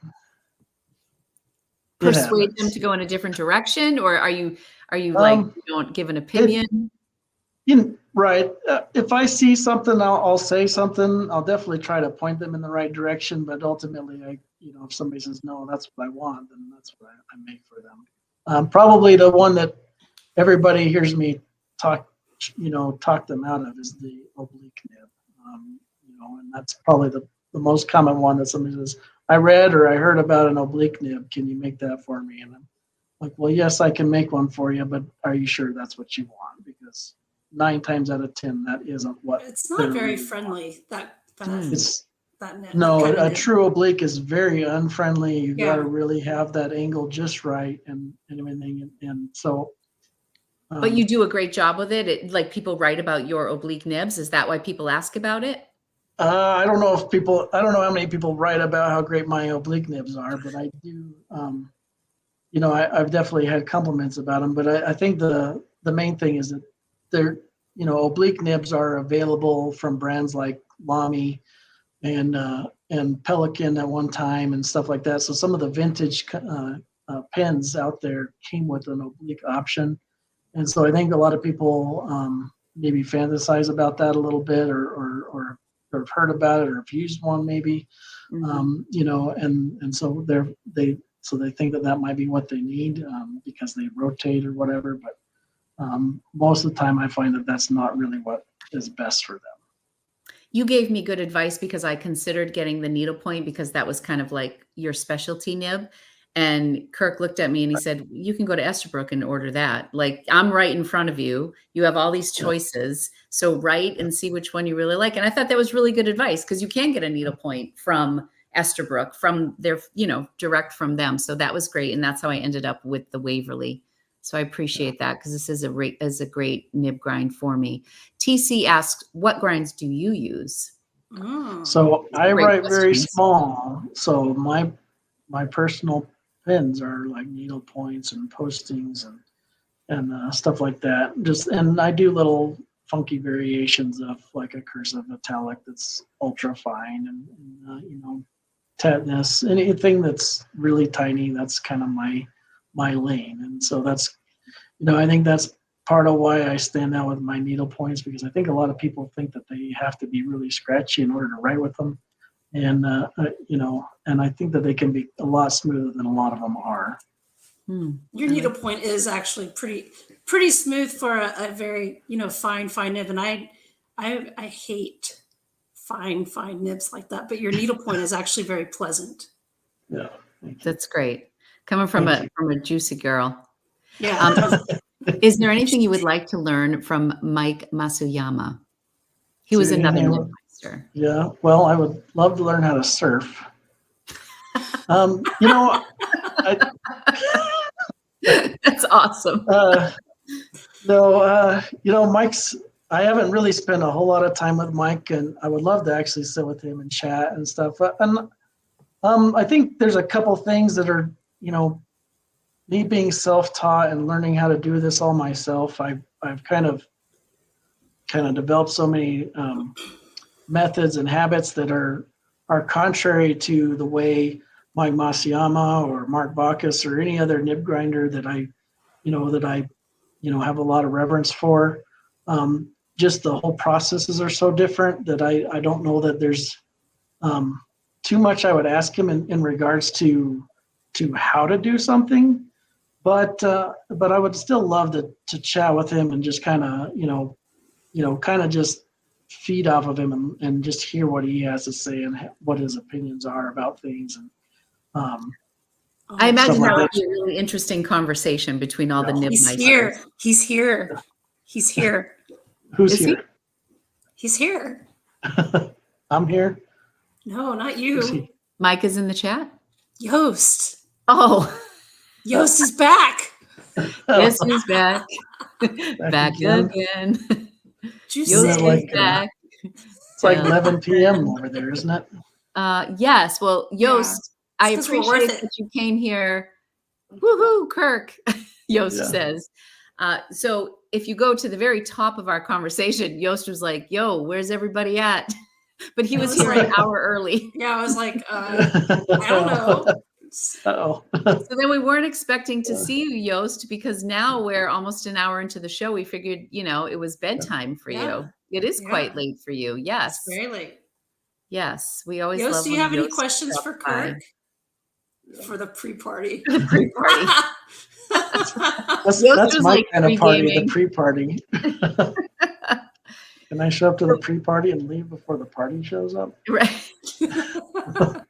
persuade them to go in a different direction? Or are you like, you don't give an opinion? Right. If I see something, I'll say something. I'll definitely try to point them in the right direction. But ultimately, if somebody says, no, that's what I want, then that's what I make for them. Probably the one that everybody hears me talk them out of is the oblique nib. and that's probably the most common one that somebody says, I read or I heard about an oblique nib. Can you make that for me? And I'm like, well, yes, I can make one for you, but are you sure that's what you want? Because 9 times out of 10, that isn't what It's not they're very really friendly. It's That nib, no, that kind of a nib. true oblique is very unfriendly. You got to Yeah. really have that angle just right and everything. And so, But you do a great job with it. Like people write about your oblique nibs. Is that why people ask about it? I don't know I don't know how many people write about how great my oblique nibs are, but I do, I've definitely had compliments about them, but I think the main thing is that they're, oblique nibs are available from brands like Lamy and Pelican at one time and stuff like that. So some of the vintage pens out there came with an oblique option. And so I think a lot of people maybe fantasize about that a little bit or have heard about it or have used one maybe, and so they think that might be what they need because they rotate or whatever. But most of the time I find that that's not really what is best for them. You gave me good advice because I considered getting the needlepoint because that was kind of like your specialty nib. And Kirk looked at me and he said, you can go to Estabrook and order that. Like, I'm right in front of you. You have all these choices. So write and see which one you really like. And I thought that was really good advice because you can get a needlepoint from Estabrook, from their, direct from them. So that was great. And that's how I ended up with the Waverly. So I appreciate that because this is a great nib grind for me. TC asks, what grinds do you use? So I write very questions. small. So my personal pens are like needle points and postings and stuff like that. And I do little funky variations of like a cursive italic that's ultra fine and tetanus, anything that's really tiny. That's kind of my lane. And so that's, I think that's part of why I stand out with my needle points, because I think a lot of people think that they have to be really scratchy in order to write with them. And, and I think that they can be a lot smoother than a lot of them are. Your needlepoint is actually pretty smooth for a very, fine nib. And I hate fine nibs like that, but your needlepoint is actually very pleasant. Yeah. That's great. Coming from a juicy girl. Yeah. Is there anything you would like to learn from Mike Masuyama? He was another nibmeister. Yeah. Well, I would love to learn how to surf. That's awesome. Mike's, I haven't really spent a whole lot of time with Mike, and I would love to actually sit with him and chat and stuff. And I think there's a couple things that are, me being self-taught and learning how to do this all myself. I've kind of developed so many methods and habits that are contrary to the way Mike Masuyama or Mark Bacchus or any other nib grinder that I have a lot of reverence for. Just the whole processes are so different that I don't know that there's too much I would ask him in regards to how to do something. But I would still love to chat with him and just kind of just feed off of him and just hear what he has to say and what his opinions are about things. And I imagine that would be a really interesting conversation between all the nibmeisters. He's here. Who's here? He's here. I'm here. No, not you. Mike is in the chat. Yost. Oh. Yost is back. Yes, he's back. Back again. Yost is back. It's like 11 p.m. over there, isn't it? Yes. Well, Yost, I appreciate that you came here. Woohoo, Kirk, Yost says. So if you go to the very top of our conversation, Yost was like, yo, where's everybody at? But he was here an hour early. Yeah, I was like, I don't know. Uh-oh. So then we weren't expecting to see you, Yost, because now we're almost an hour into the show. We figured, it was bedtime for you. It is quite late for you. Yes. It's very late. Yes. We always Yost, love do you have any questions for Kirk? For the pre-party. The pre-party. That's my kind of party, the pre-party. Can I show up to the pre-party and leave before the party shows up? Right.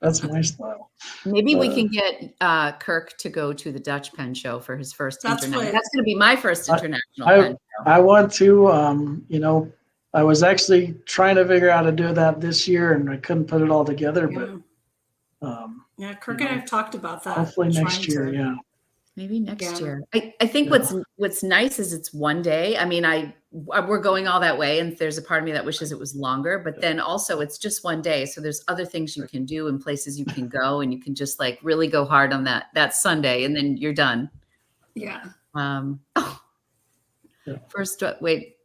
That's my style. Maybe we can get Kirk to go to the Dutch pen show for his first That's international. what- That's going to be my first international I- pen show. I want to, I was actually trying to figure out how to do that this year, and I couldn't put it all together. Yeah. But Yeah, Kirk and I have talked about that. hopefully next trying year, to- yeah. Maybe next Yeah. year. I think what's nice is it's one day. I mean, we're going all that way, and there's a part of me that wishes it was longer, but then also it's just one day. So there's other things you can do and places you can go, and you can just like really go hard on that Sunday, and then you're done. Yeah. First, wait.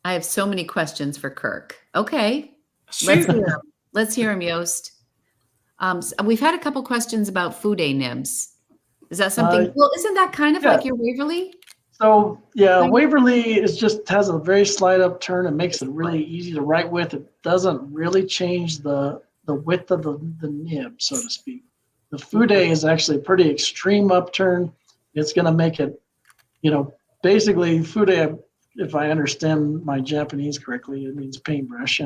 I have so many questions for Kirk. Okay. Shoot. Let's hear him, Yost. So we've had a couple questions about Fude nibs. Is that something? Well, isn't that kind of like your Waverly? So yeah, Waverly is just has a very slight upturn. It makes it really easy to write with. It doesn't really change the width of the nib, so to speak. The Fude is actually a pretty extreme upturn. It's going to make it, basically Fude, if I understand my Japanese correctly, it means paintbrush,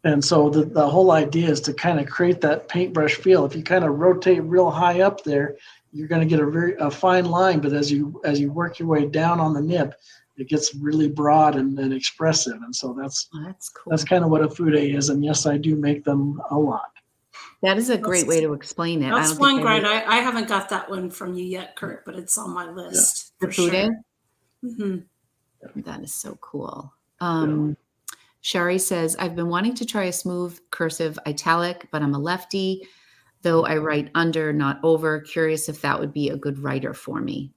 and so the whole idea is to kind of create that paintbrush feel. If you kind of rotate real high up there, you're going to get a fine line. But as you work your way down on the nib, it gets really broad and expressive. And so that's cool. That's kind of what a Fude is. And yes, I do make them a lot. That is a great way to explain it. That's one grind. I haven't got that one from you yet, Kurt, but it's on my list. The Fude? Sure. Mm-hmm. That is so cool. Shari says, I've been wanting to try a smooth cursive italic, but I'm a lefty, though I write under, not over. Curious if that would be a good writer for me.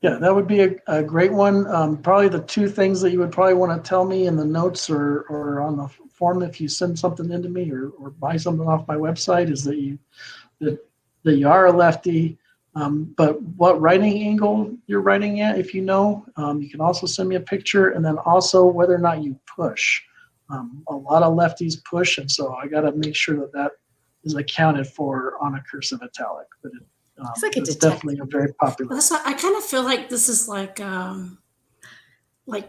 Yeah, that would be a great one. Probably the two things that you would probably want to tell me in the notes or on the form if you send something into me or buy something off my website is that you are a lefty. But what writing angle you're writing at, if you know, you can also send me a picture, and then also whether or not you push. A lot of lefties push, and so I got to make sure that is accounted for on a cursive italic. But it's definitely a very popular. That's what, I kind of feel like this is like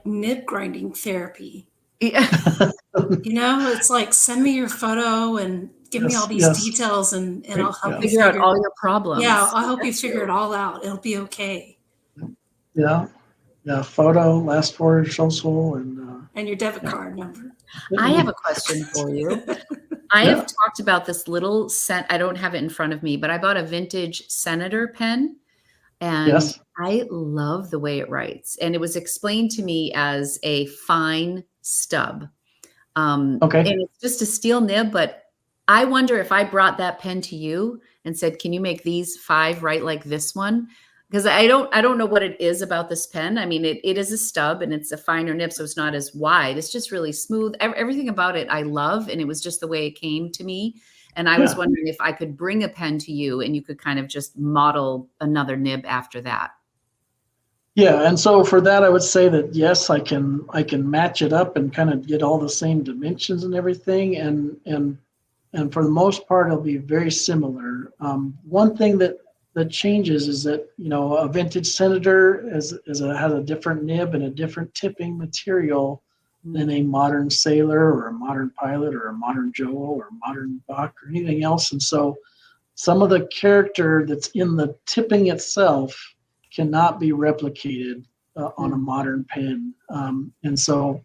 nib grinding therapy. Yeah. It's like send me your photo and give me all these details and I'll help you figure out all your problems. Yeah, I'll help you figure it all out. It'll be okay. Yeah. Photo, last four social, and your debit card number. I have a question for you. I have talked about this little I don't have it in front of me, but I bought a vintage Senator pen, and I love the way it writes. And it was explained to me as a fine stub. And it's just a steel nib, but I wonder if I brought that pen to you and said, can you make these 5 write like this one? Because I don't know what it is about this pen. I mean, it is a stub and it's a finer nib, so it's not as wide. It's just really smooth. Everything about it I love, and it was just the way it came to me. And I was wondering if I could bring a pen to you and you could kind of just model another nib after that. Yeah, and so for that, I would say that yes, I can match it up and kind of get all the same dimensions and everything, and for the most part, it'll be very similar. One thing that changes is that a vintage Senator has a different nib and a different tipping material than a modern Sailor or a modern Pilot or a modern Joel or a modern Bach or anything else, and so some of the character that's in the tipping itself cannot be replicated on a modern pen, and so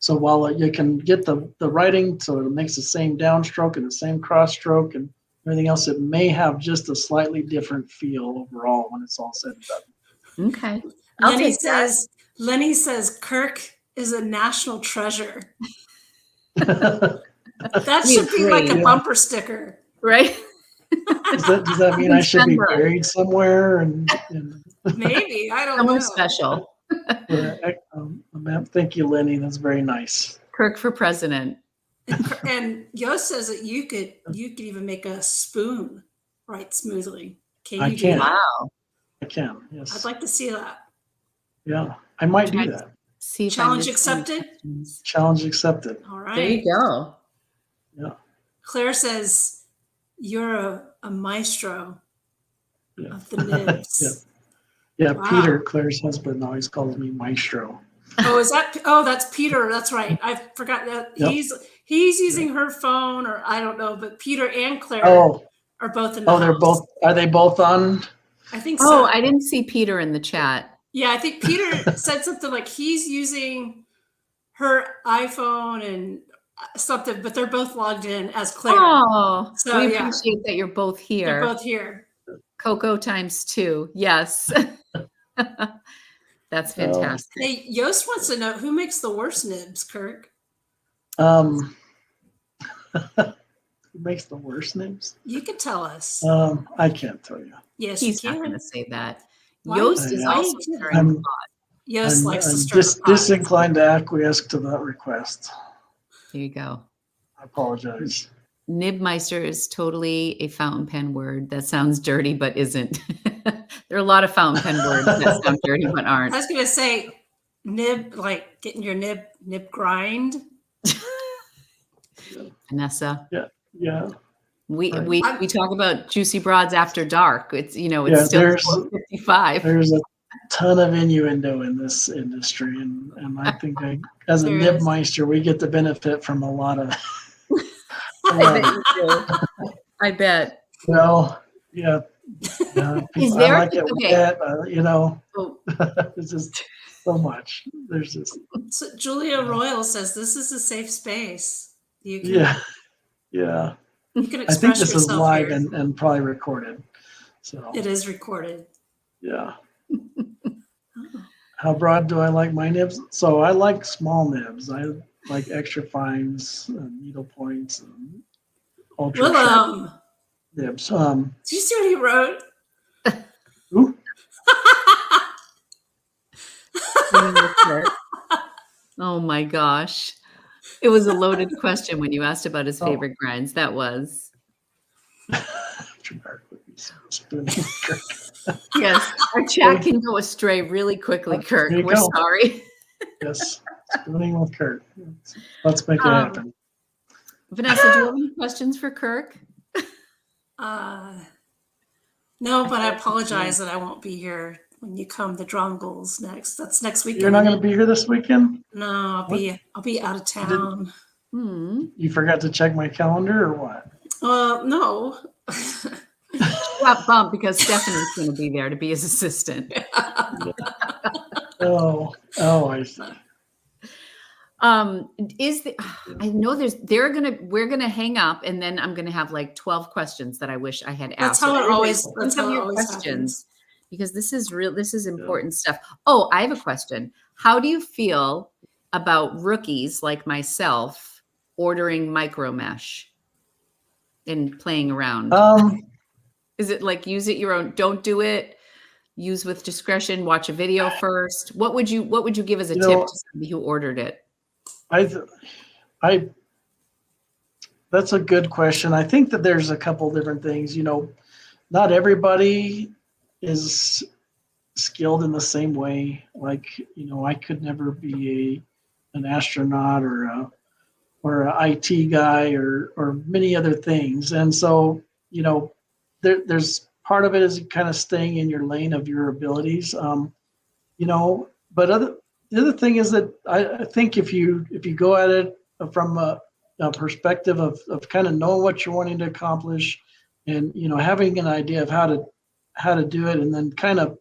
while you can get the writing so it makes the same downstroke and the same cross stroke and everything else, it may have just a slightly different feel overall when it's all said and done. Okay. Lenny says Kirk is a national treasure. That should be like a bumper sticker, right? Does that mean I should be buried somewhere? And maybe, I don't know. Special. Thank you, Lenny. That's very nice. Kirk for president. And Yost says that you could even make a spoon write smoothly. Can you do that? Wow. I can, yes. I'd like to see that. Yeah, I might do that. Challenge accepted? Challenge accepted. All right. There you go. Yeah. Claire says you're a maestro of the nibs. Yeah, wow. Peter, Claire's husband, always calls me maestro. Oh, is that? Oh, that's Peter. That's right. I forgot that Yep. he's using her phone, or I don't know. But Peter and Claire Oh, are both in the oh, they're house. both. Are they both on? I think Oh, so. I didn't see Peter in the chat. Yeah, I think Peter said something like he's using her iPhone and something, but they're both logged in as Claire. Oh, So, we yeah. appreciate that you're both here. They're both here. Coco times 2. Yes. That's fantastic. Hey, Yost wants to know who makes the worst nibs, Kirk. Who makes the worst nibs? You can tell us. I can't tell you. Yes, He's you not going can. to say that. Why- Yost is why also you- stirring the I'm- pot. Yost likes to I'm stir the pot. disinclined to acquiesce to that request. There you go. I apologize. Nibmeister is totally a fountain pen word. That sounds dirty, but isn't. There are a lot of fountain pen words that sound dirty, but aren't. I was going to say nib, like getting your nib grind. Vanessa, Yeah. we Right. talk about juicy broads after dark. It's Yeah, it's still there's- 4:55. There's a ton of innuendo in this industry, and I think as a There is. nibmeister, we get the benefit from a lot of. I bet you do. I bet. Well, yeah. Is I there- like it okay. wet, Oh, it's just so much. There's just So Julia Royal says this is a safe space. You can, yeah. you can I think express this is yourself live here. and probably recorded. So It is recorded. yeah. Oh. How broad do I like my nibs? So I like small nibs. I like extra fines, needle points, and ultra sharp Willem, nibs. did you see what he wrote? Ooh, oh my gosh. It was a loaded question when you asked about his favorite grinds. That was. Yes, our chat can go astray really quickly, Kirk. There you We're go. sorry. Yes, spooning with Kurt. Let's make it happen. Vanessa, do you have any questions for Kirk? No, but I apologize that I won't be here when you come to Drongles next. That's next weekend. You're not going to be here this weekend? No, I'll be out of town. You forgot to check my calendar or what? No. Got bumped because Stephanie's going to be there to be his assistant. Oh, I see. I know we're gonna hang up, and then I'm gonna have like 12 questions that I wish I had That's asked. how it Everybody, always- please that's have how it your always questions, because this is real. This is important stuff. Oh, I have a question. How do you feel about rookies like myself ordering micro mesh and playing around? Is it like use it your own? Don't do it. Use with discretion. Watch a video first. What would you give as a tip to somebody who ordered it? That's a good question. I think that there's a couple different things. Not everybody is skilled in the same way. Like, I could never be an astronaut or a IT guy or many other things. And so, there's part of it is kind of staying in your lane of your abilities. But the other thing is that I think if you go at it from a perspective of kind of knowing what you're wanting to accomplish, and having an idea of how to do it, and then kind of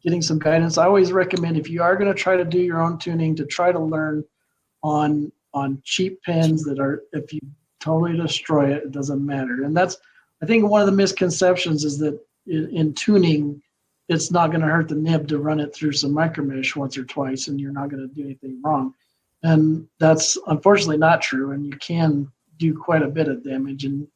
getting some guidance. I always recommend, if you are going to try to do your own tuning, to try to learn on cheap pens that are, if you totally destroy it, it doesn't matter. And that's, I think, one of the misconceptions is that in tuning, it's not going to hurt the nib to run it through some micromesh once or twice, and you're not going to do anything wrong. And that's unfortunately not true. And you can do quite a bit of damage and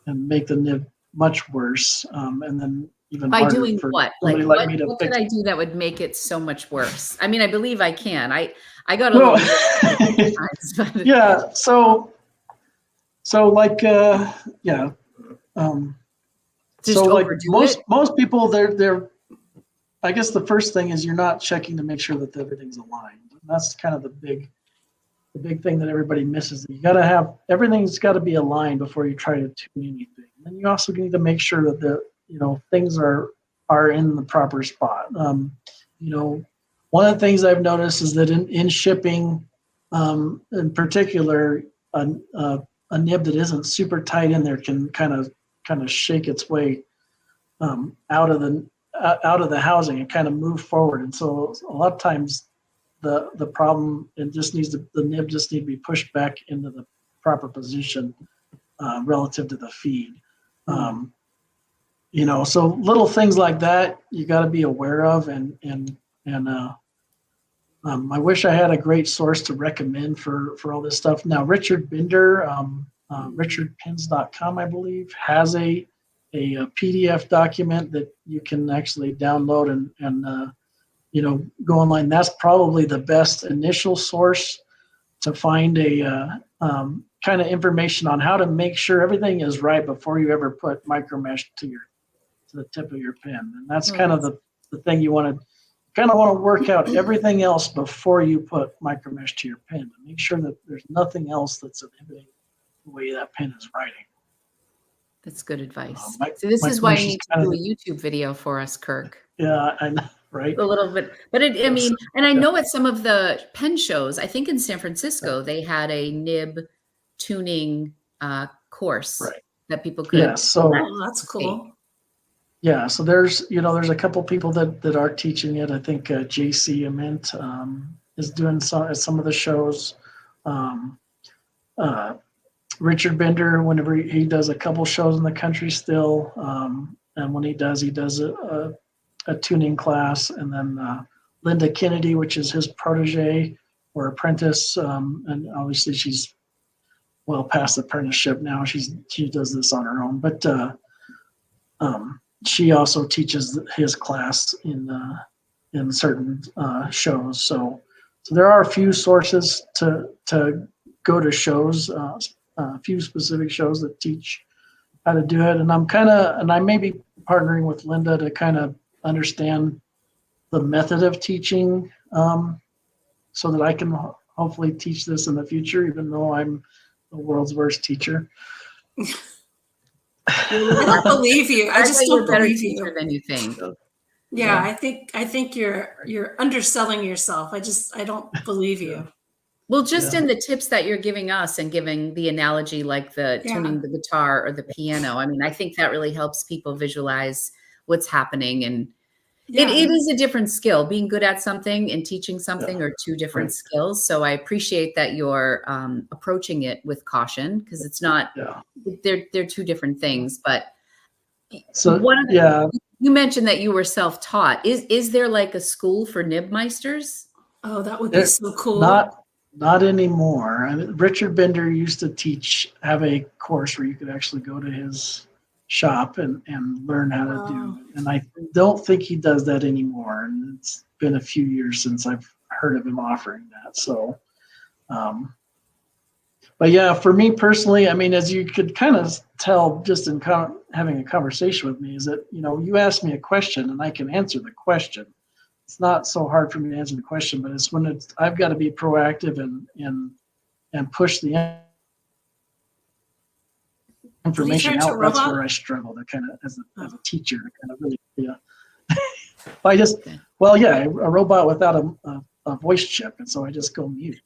make the nib much worse. And then even By harder doing for what? somebody Like like me to what fix. could I do that would make it so much worse? I mean, I believe I can. I got a Well, little yeah. So like Just so like overdo it? most people, they're I guess the first thing is you're not checking to make sure that everything's aligned. That's kind of the big thing that everybody misses. You got to have, everything's got to be aligned before you try to tune anything. And you also need to make sure that things are in the proper spot. one of the things I've noticed is that in shipping, in particular, a nib that isn't super tight in there can kind of shake its way out of the housing and kind of move forward. And so a lot of times the problem, the nib just need to be pushed back into the proper position relative to the feed. So little things like that you got to be aware of, and I wish I had a great source to recommend for all this stuff. Now, Richard Binder, richardpins.com, I believe, has a PDF document that you can actually download and go online. That's probably the best initial source to find a kind of information on how to make sure everything is right before you ever put micro mesh to the tip of your pin. And that's kind of the thing you want to work out everything else before you put micro mesh to your pin. Make sure that there's nothing else that's inhibiting the way that pin is writing. That's good advice. So this is why you need to do a YouTube video for us, Kirk. Yeah, I know, right? A little bit, but I know at some of the pen shows, I think in San Francisco, they had a nib tuning course that people could. Yeah, so that's cool. Yeah, so there's a couple people that are teaching it. I think JC Ament is doing some of the shows. Richard Bender, whenever he does a couple shows in the country still, and when he does a tuning class. And then Linda Kennedy, which is his protege or apprentice, and obviously she's well past apprenticeship now. She does this on her own, but she also teaches his class in certain shows. So there are a few sources to go to shows, a few specific shows that teach how to do it. And I may be partnering with Linda to kind of understand the method of teaching, so that I can hopefully teach this in the future, even though I'm the world's worst teacher. I don't believe you. I just don't believe you. Than you think. Yeah, I think you're underselling yourself. I don't believe you. Well, just in the tips that you're giving us and giving the analogy like the tuning the guitar or the piano, I mean, I think that really helps people visualize what's happening. And it is a different skill. Being good at something and teaching something are two different skills. So I appreciate that you're approaching it with caution, because it's not, they're two different things. But so you mentioned that you were self-taught. Is there like a school for nibmeisters? Oh, that would be so cool. Not anymore. I mean, Richard Bender used to have a course where you could actually go to his shop and learn how to do it. And I don't think he does that anymore. And it's been a few years since I've heard of him offering that. So, but yeah, for me personally, I mean, as you could kind of tell just in having a conversation with me, is that, you ask me a question and I can answer the question. It's not so hard for me to answer the question, but it's when I've got to be proactive and push the information out. That's where I struggle to kind of, as a teacher, to kind of really, a robot without a voice chip, and so I just go mute.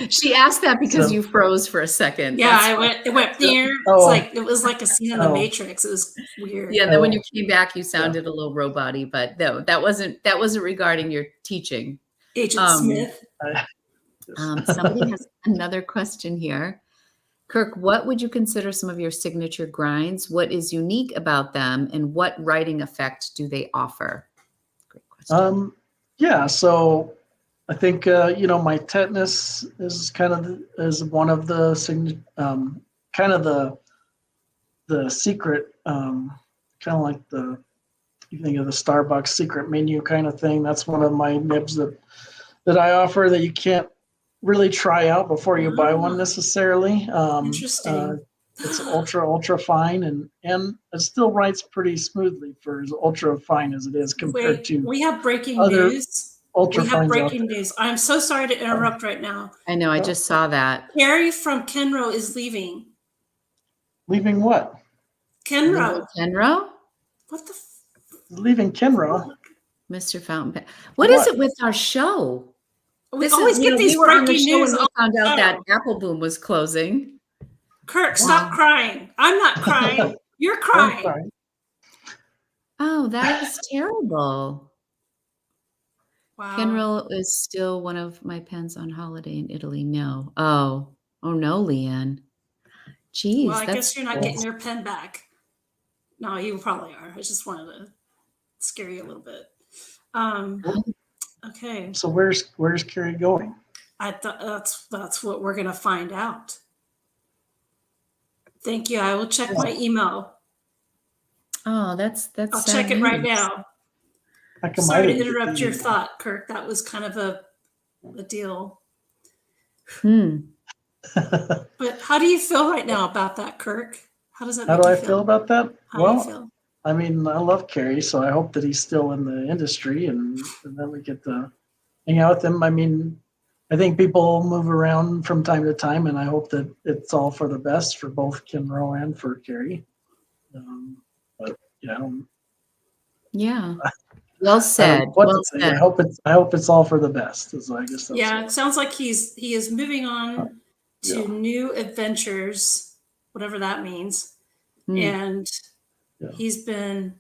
She asked that because you froze for a second. Yeah, it went there. It was like a scene in the Matrix. It was weird. Yeah, then when you came back, you sounded a little robot-y, but no, that wasn't regarding your teaching. Agent Smith. Somebody has another question here. Kirk, what would you consider some of your signature grinds? What is unique about them, and what writing effect do they offer? Great question. So I think my tetanus is is one of the kind of the secret, kind of like you think of the Starbucks secret menu kind of thing. That's one of my nibs that I offer that you can't really try out before you buy one necessarily. Interesting. It's ultra fine, and it still writes pretty smoothly for as ultra fine as it is compared to. We have breaking news. Ultra fine. Breaking news. I'm so sorry to interrupt right now. I know. I just saw that. Carrie from Kenro is leaving. Leaving what? Kenro. Kenro? What the? Leaving Kenro. Mr. Fountain Pen. What is it with our show? We always get these we were on the breaking show news. and we found out that Oh, Apple Boom was closing. Kirk, stop crying. I'm not crying. You're I'm crying. sorry. Oh, that is terrible. Wow. Kenrill is still one of my pens on holiday in Italy. No. Oh no, Leanne. Jeez, Well, I that's guess you're not getting your pen back. No, you probably are. I just wanted to scare you a little bit. Okay. So where's Carrie going? I thought that's what we're gonna find out. Thank you. I will check my email. Oh, that's I'll check it right now. How come I Sorry to didn't get interrupt the your email? thought, Kirk. That was kind of a deal. But how do you feel right now about that, Kirk? How does that How make do you I feel about that? How do you Well, feel? I mean, I love Carrie, so I hope that he's still in the industry and then we get to hang out with him. I mean, I think people move around from time to time, and I hope that it's all for the best for both Ken Rowe and for Carrie. But yeah, Yeah. Well I said. don't know what Well to say. said. I hope it's all for the best. So I guess that's Yeah, what- it sounds like he is moving on to yeah. new adventures, whatever that means. And Yeah. he's been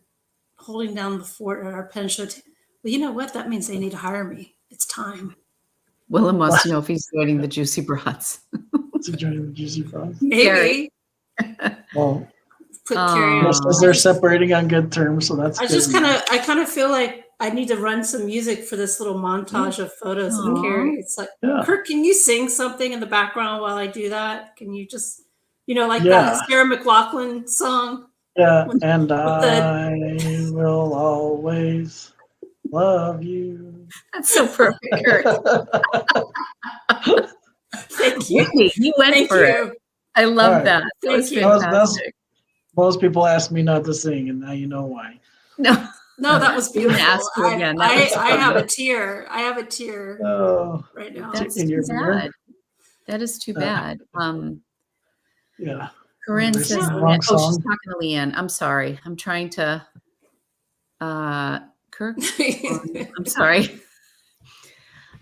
holding down the fort at our pen show. Well, you know what? That means they need to hire me. It's time. Willem wants to know if he's joining the Juicy Broads. to join the Juicy Frogs. Maybe. Well, Put Carrie on. just as they're separating on good terms, so that's I good. just kind of feel like I need to run some music for this little montage of photos of Aw. Carrie. It's like, Yeah. Kirk, can you sing something in the background while I do that? Can you just, like Yeah. that Sarah McLachlan song? Yeah, With- and the- I will always love you. That's so perfect, Kurt. Thank you. Whitney, you went Thank for you. it. I love All right. that. That Thank was you. fantastic. Most people ask me not to sing, and now you know why. No, No, that was I'm gonna beautiful. ask you again. That was I have a tear. I have a tear Oh, right now. that's in too your mirror? bad. That is too bad. yeah. Corinne There's says, the oh, wrong she's song. talking to Leanne. I'm sorry. I'm trying to, Kirk, I'm sorry.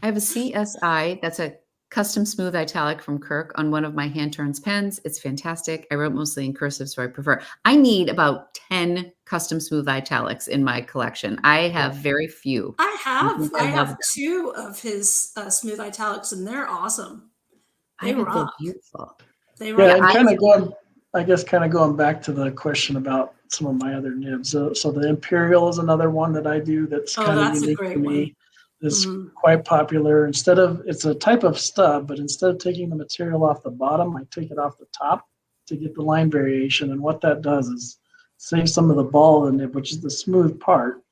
I have a CSI. That's a custom smooth italic from Kirk on one of my hand turns pens. It's fantastic. I wrote mostly in cursive, so I prefer. I need about 10 custom smooth italics in my collection. I have very few. I have I love them. 2 of his smooth italics, and they're awesome. They I bet they're rock. beautiful. They Yeah, rock. and kind of going back to the question about some of my other nibs. So the Imperial is another one that I do that's Oh, kind of that's a unique great to me. one. It's Mhm. quite popular. It's a type of stub, but instead of taking the material off the bottom, I take it off the top to get the line variation. And what that does is save some of the ball of the nib, which is the smooth part,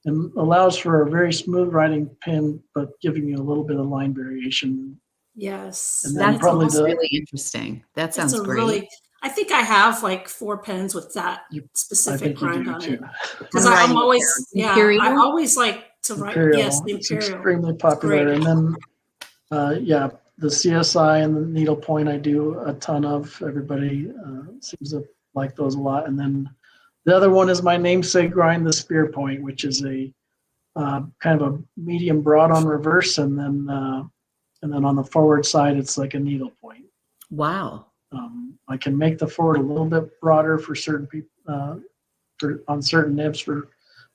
and allows for a very smooth writing pen, but giving you a little bit of line variation. Yes. And then That probably sounds the- really interesting. That It's sounds a great. really, I think I have like 4 pens with that I specific think you grind do on too. it. Because I'm I'm writing it always, down. I Imperial? always like to write, Imperial. yes, the It's Imperial. extremely popular. great. And then, the CSI and the needlepoint I do a ton of. Everybody seems to like those a lot. And then the other one is my namesake grind, the Spear Point, which is a kind of a medium broad on reverse, and then on the forward side it's like a needlepoint. Wow. I can make the forward a little bit broader for certain people, on certain nibs for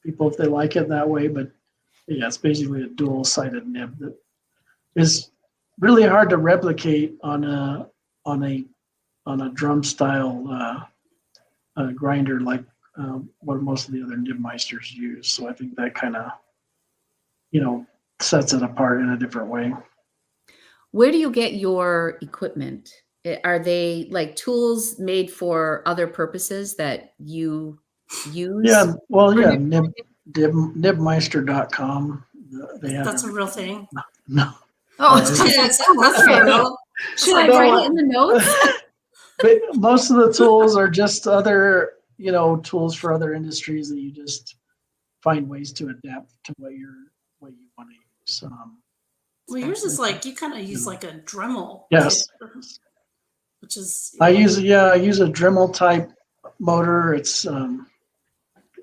people if they like it that way. But yeah, it's basically a dual-sided nib that is really hard to replicate on a drum style grinder like what most of the other nibmeisters use. So I think that kind of sets it apart in a different way. Where do you get your equipment? Are they like tools made for other purposes that you use? Yeah, well, yeah, nibmeister.com. They have That's a real thing. no. Oh, Yes, that's real. should I write it in the notes? But most of the tools are just other, tools for other industries that you just find ways to adapt to what you want to use. Well, yours is like, you kind of use like a Dremel. Yes. kit, which is. I use a Dremel type motor. It's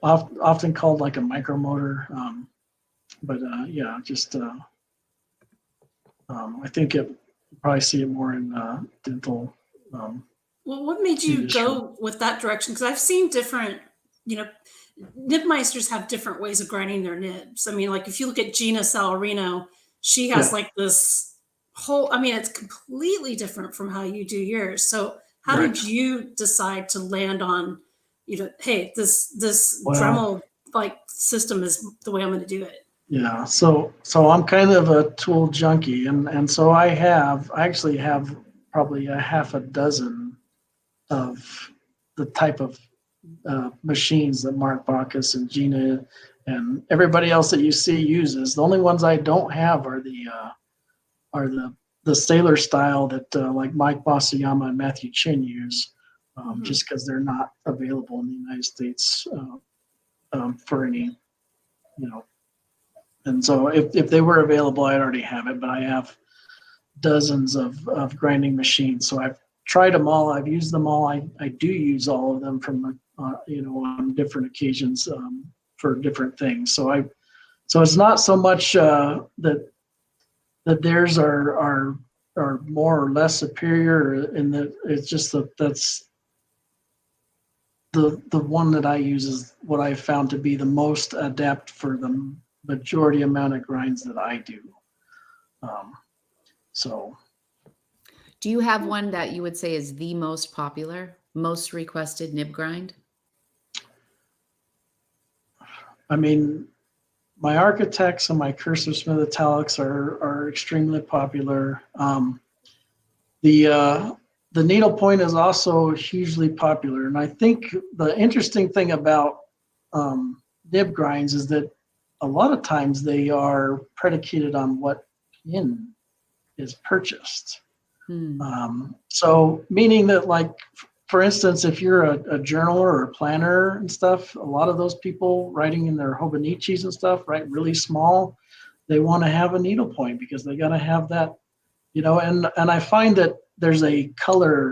often called like a micromotor. but yeah, just I think you probably see it more in dental. Well, what made you Industry. go with that direction? Because I've seen different, you know, nibmeisters have different ways of grinding their nibs. I mean, like if you look at Gina Salarino, she has Yeah. like this whole, I mean, it's completely different from how you do yours. So how Right. did you decide to land on, hey, this Well, Dremel like system is the way I'm going to do it? yeah, so I'm kind of a tool junkie, and so I actually have probably a half a dozen of the type of machines that Mark Bacchus and Gina and everybody else that you see uses. The only ones I don't have are the sailor style that like Mike Basayama and Matthew Chin use, just because they're not available in the United States for any, you know. And so if they were available, I'd already have it, but I have dozens of grinding machines. So I've tried them all. I've used them all. I do use all of them from, on different occasions for different things. So it's not so much that theirs are more or less superior in that it's just that's the one that I use is what I found to be the most adept for the majority amount of grinds that I do. So Do you have one that you would say is the most popular, most requested nib grind? I mean, my Architects and my Cursive Smith Italics are extremely popular. The needlepoint is also hugely popular, and I think the interesting thing about nib grinds is that a lot of times they are predicated on what pin is purchased. So meaning that, like, for instance, if you're a journaler or a planner and stuff, a lot of those people writing in their Hobonichis and stuff, write really small. They want to have a needlepoint because they got to have that, and I find that there's a colorways,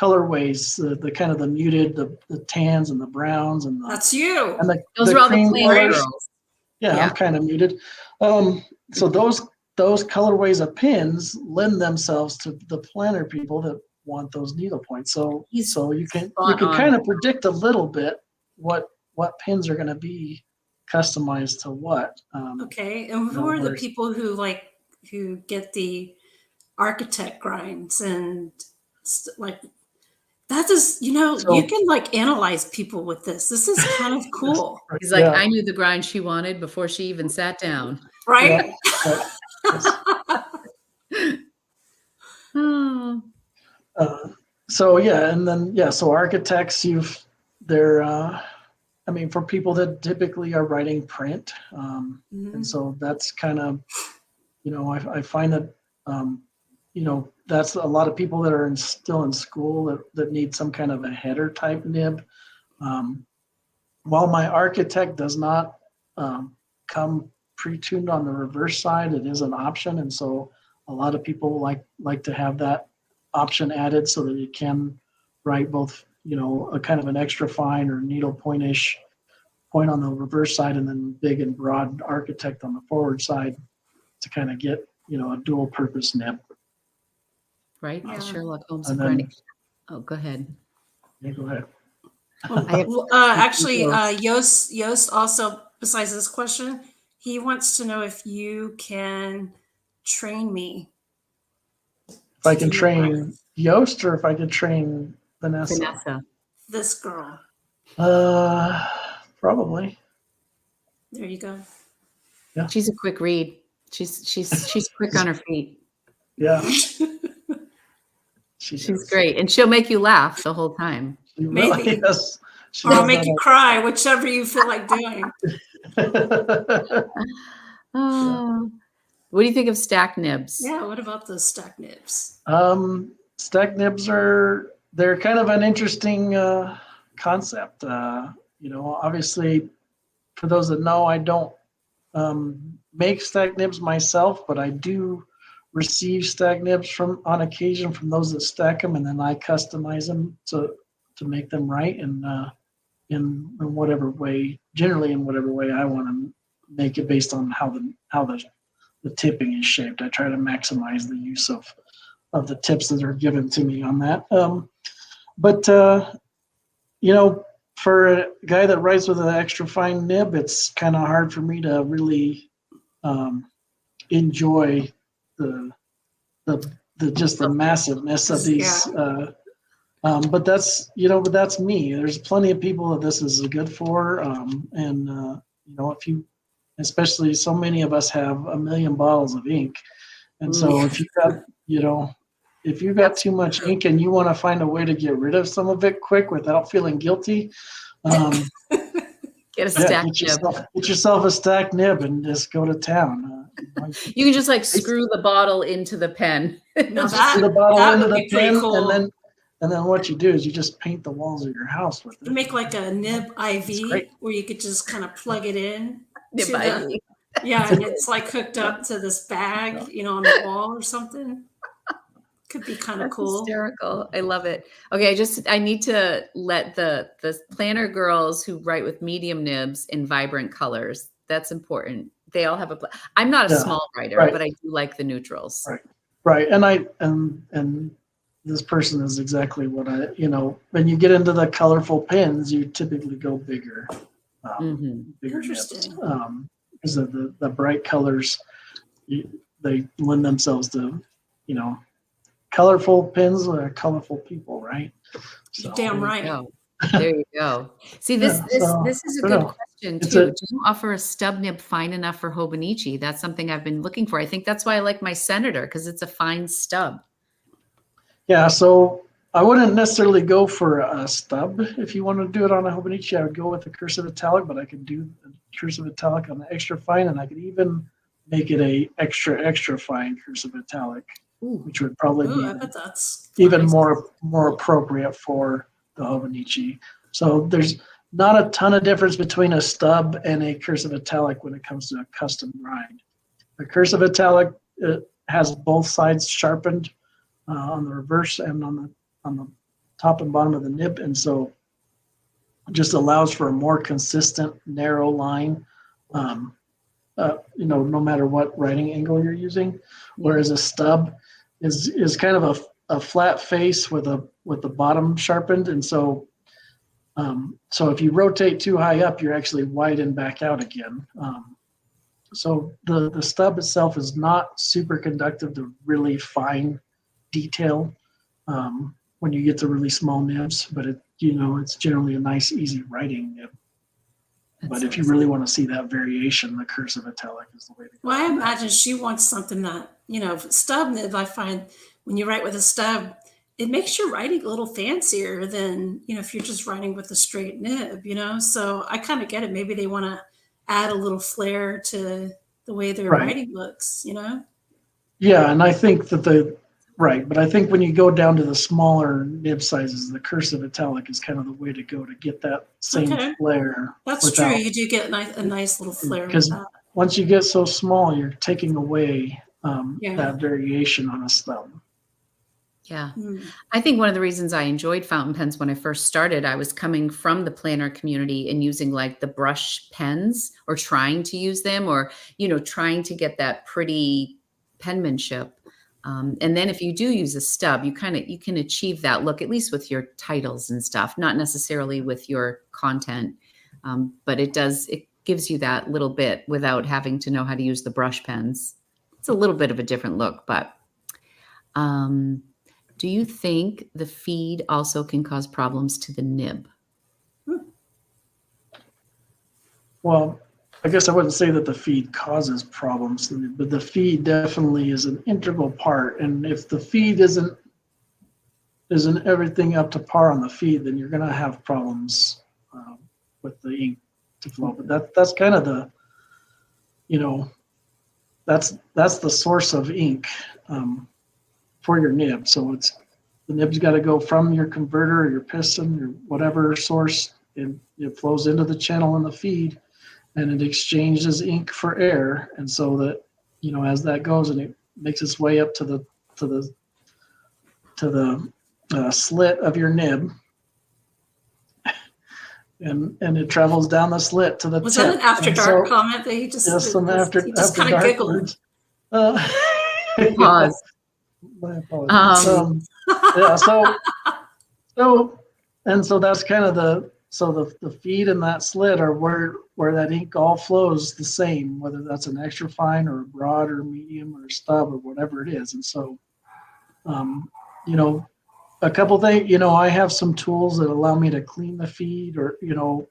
the kind of the muted, the tans and the browns and That's you. And Those are all the cream plain colors. girls. Yeah, I'm kind of muted. So those colorways of pins lend themselves to the planner people that want those needle points. So you can kind of predict a little bit what pins are going to be customized to what. Okay, and who are the people who get the architect grinds and like that is, you can like analyze people with this. This is kind of cool. He's like, I knew the grind she wanted before she even sat down. Right? Oh. So architects, for people that typically are writing print, and so that's kind of, I find that, that's a lot of people that are still in school that need some kind of a header type nib. While my architect does not come pre-tuned on the reverse side, it is an option, and so a lot of people like to have that option added so that you can write both, a kind of an extra fine or needle point-ish point on the reverse side, and then big and broad architect on the forward side to kind of get, a dual purpose nib. Right? Yeah. Sherlock Holmes And of grinding. Oh, go ahead. Yeah, go ahead. Actually, Yost also, besides this question, he wants to know if you can train me. If I can train Yost or if I can train Vanessa. This girl. Probably. There you go. Yeah. She's a quick read. She's quick on her feet. Yeah. She's great. And she'll make you laugh the whole time. Maybe. Yes. Or I'll make you cry, whichever you feel like doing. Oh. What do you think of stack nibs? Yeah, what about those stack nibs? Stack nibs they're kind of an interesting concept. Obviously, for those that know, I don't make stack nibs myself, but I do receive stack nibs on occasion from those that stack them, and then I customize them to make them right and in whatever way, generally in whatever way I want them make it based on how the tipping is shaped. I try to maximize the use of the tips that are given to me on that. But for a guy that writes with an extra fine nib, it's kind of hard for me to really enjoy the just the massiveness of these. But that's me. There's plenty of people that this is good for, if you, especially so many of us have 1 million bottles of ink, and so if you've got too much ink and you want to find a way to get rid of some of it quick without feeling guilty, get a stack nib. Get yourself a stack nib and just go to town. You can just screw the bottle into the pen. Now Screw the bottle into the pen, cool. and then what you do is you just paint the walls of your house with it. You make like a nib IV where you could just kind of plug it in. Nib IV. And it's like hooked up to this bag, on the wall or something. Could be kind of cool. Hysterical. I love it. Okay, I need to let the planner girls who write with medium nibs in vibrant colors. That's important. They all have I'm not a small writer, but I do like the neutrals. Right. And this person is exactly what when you get into the colorful pens, you typically go bigger. Bigger Interesting. nibs. Because of the bright colors, they lend themselves to, colorful pens are colorful people, right? So, damn right. There you go. See, this is a good question too. Do you offer a stub nib fine enough for Hobonichi? That's something I've been looking for. I think that's why I like my Senator, because it's a fine stub. Yeah, so I wouldn't necessarily go for a stub. If you want to do it on a Hobonichi, I would go with the cursive italic, but I could do a cursive italic on the extra fine, and I could even make it a extra fine cursive italic, which would probably be even more appropriate for the Hobonichi. So there's not a ton of difference between a stub and a cursive italic when it comes to a custom grind. The cursive italic has both sides sharpened on the reverse and on the top and bottom of the nib, and so it just allows for a more consistent narrow line, no matter what writing angle you're using. Whereas a stub is kind of a flat face with the bottom sharpened, and so if you rotate too high up, you're actually widen back out again. So the stub itself is not super conductive to really fine detail when you get to really small nibs, but it's generally a nice, easy writing nib. But if you really want to see that variation, the cursive italic is the way to go. Well, I imagine she wants something that, stub nib, I find when you write with a stub, it makes your writing a little fancier than, if you're just writing with a straight nib, So I kind of get it. Maybe they want to add a little flair to the way their writing looks, Yeah, and I think that but I think when you go down to the smaller nib sizes, the cursive italic is kind of the way to go to get that same flair. That's true. You do get a nice little flair. Because once you get so small, you're taking away that variation on a stub. Yeah. I think one of the reasons I enjoyed fountain pens when I first started, I was coming from the planner community and using the brush pens, or trying to use them, or, trying to get that pretty penmanship. And then if you do use a stub, you can achieve that look, at least with your titles and stuff, not necessarily with your content. But it gives you that little bit without having to know how to use the brush pens. It's a little bit of a different look, but do you think the feed also can cause problems to the nib? Well, I guess I wouldn't say that the feed causes problems, but the feed definitely is an integral part. And if the feed isn't everything up to par on the feed, then you're going to have problems with the ink to flow. But that's kind of the, that's the source of ink for your nib. So the nib's got to go from your converter or your piston or whatever source, and it flows into the channel in the feed, and it exchanges ink for air. And so that, as that goes and it makes its way up to the slit of your nib, and it travels down the slit to the Was tip. that an after And dark so, comment that he just, yes, some after he just kind of dark giggled? words. Yeah, Pause. my apologies. Yeah, so that's kind of the feed and that slit are where that ink all flows the same, whether that's an extra fine or a broad or medium or stub or whatever it is. And so, you know, a couple things, you know, I have some tools that allow me to clean the feed, or, you know,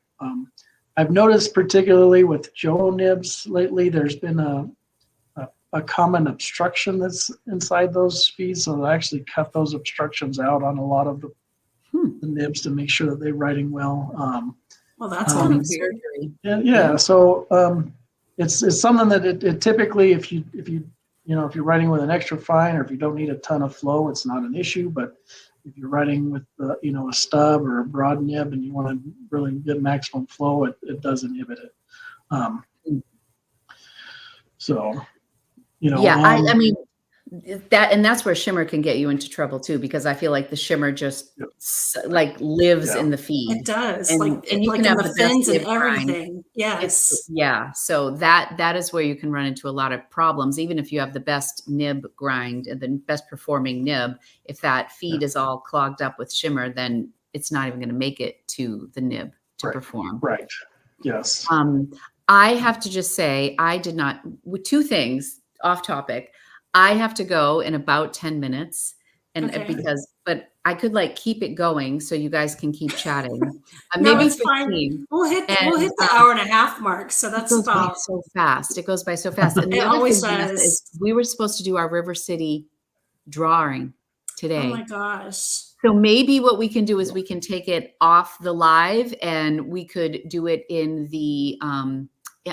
I've noticed particularly with Joe nibs lately, there's been a common obstruction that's inside those feeds. So I actually cut those obstructions out on a lot of the nibs to make sure that they're writing well. Well, that's one surgery. Yeah. So it's something that it typically, if you're writing with an extra fine, or if you don't need a ton of flow, it's not an issue. But if you're writing with a stub or a broad nib and you want to really get maximum flow, it does inhibit it. So, you know, yeah, I mean that's where shimmer can get you into trouble too, because I feel like the shimmer just like lives in the feed. It does, and you like can in have the the fins best and nib grind. everything. Yes. Yeah. So that is where you can run into a lot of problems, even if you have the best nib grind and the best performing nib. If that feed is all clogged up with shimmer, then it's not even going to make it to the nib to perform. Right. Yes. I have to just say, I did not, with two things off topic. I have to go in about 10 minutes and but I could like keep it going so you guys can keep chatting. No, Maybe it's 15. fine. We'll hit the hour and a half mark. So that's it goes by about so fast. It goes by so fast. And the It other always thing, Vanessa, does. is we were supposed to do our River City drawing today. Oh my gosh. So maybe what we can do is we can take it off the live and we could do it in the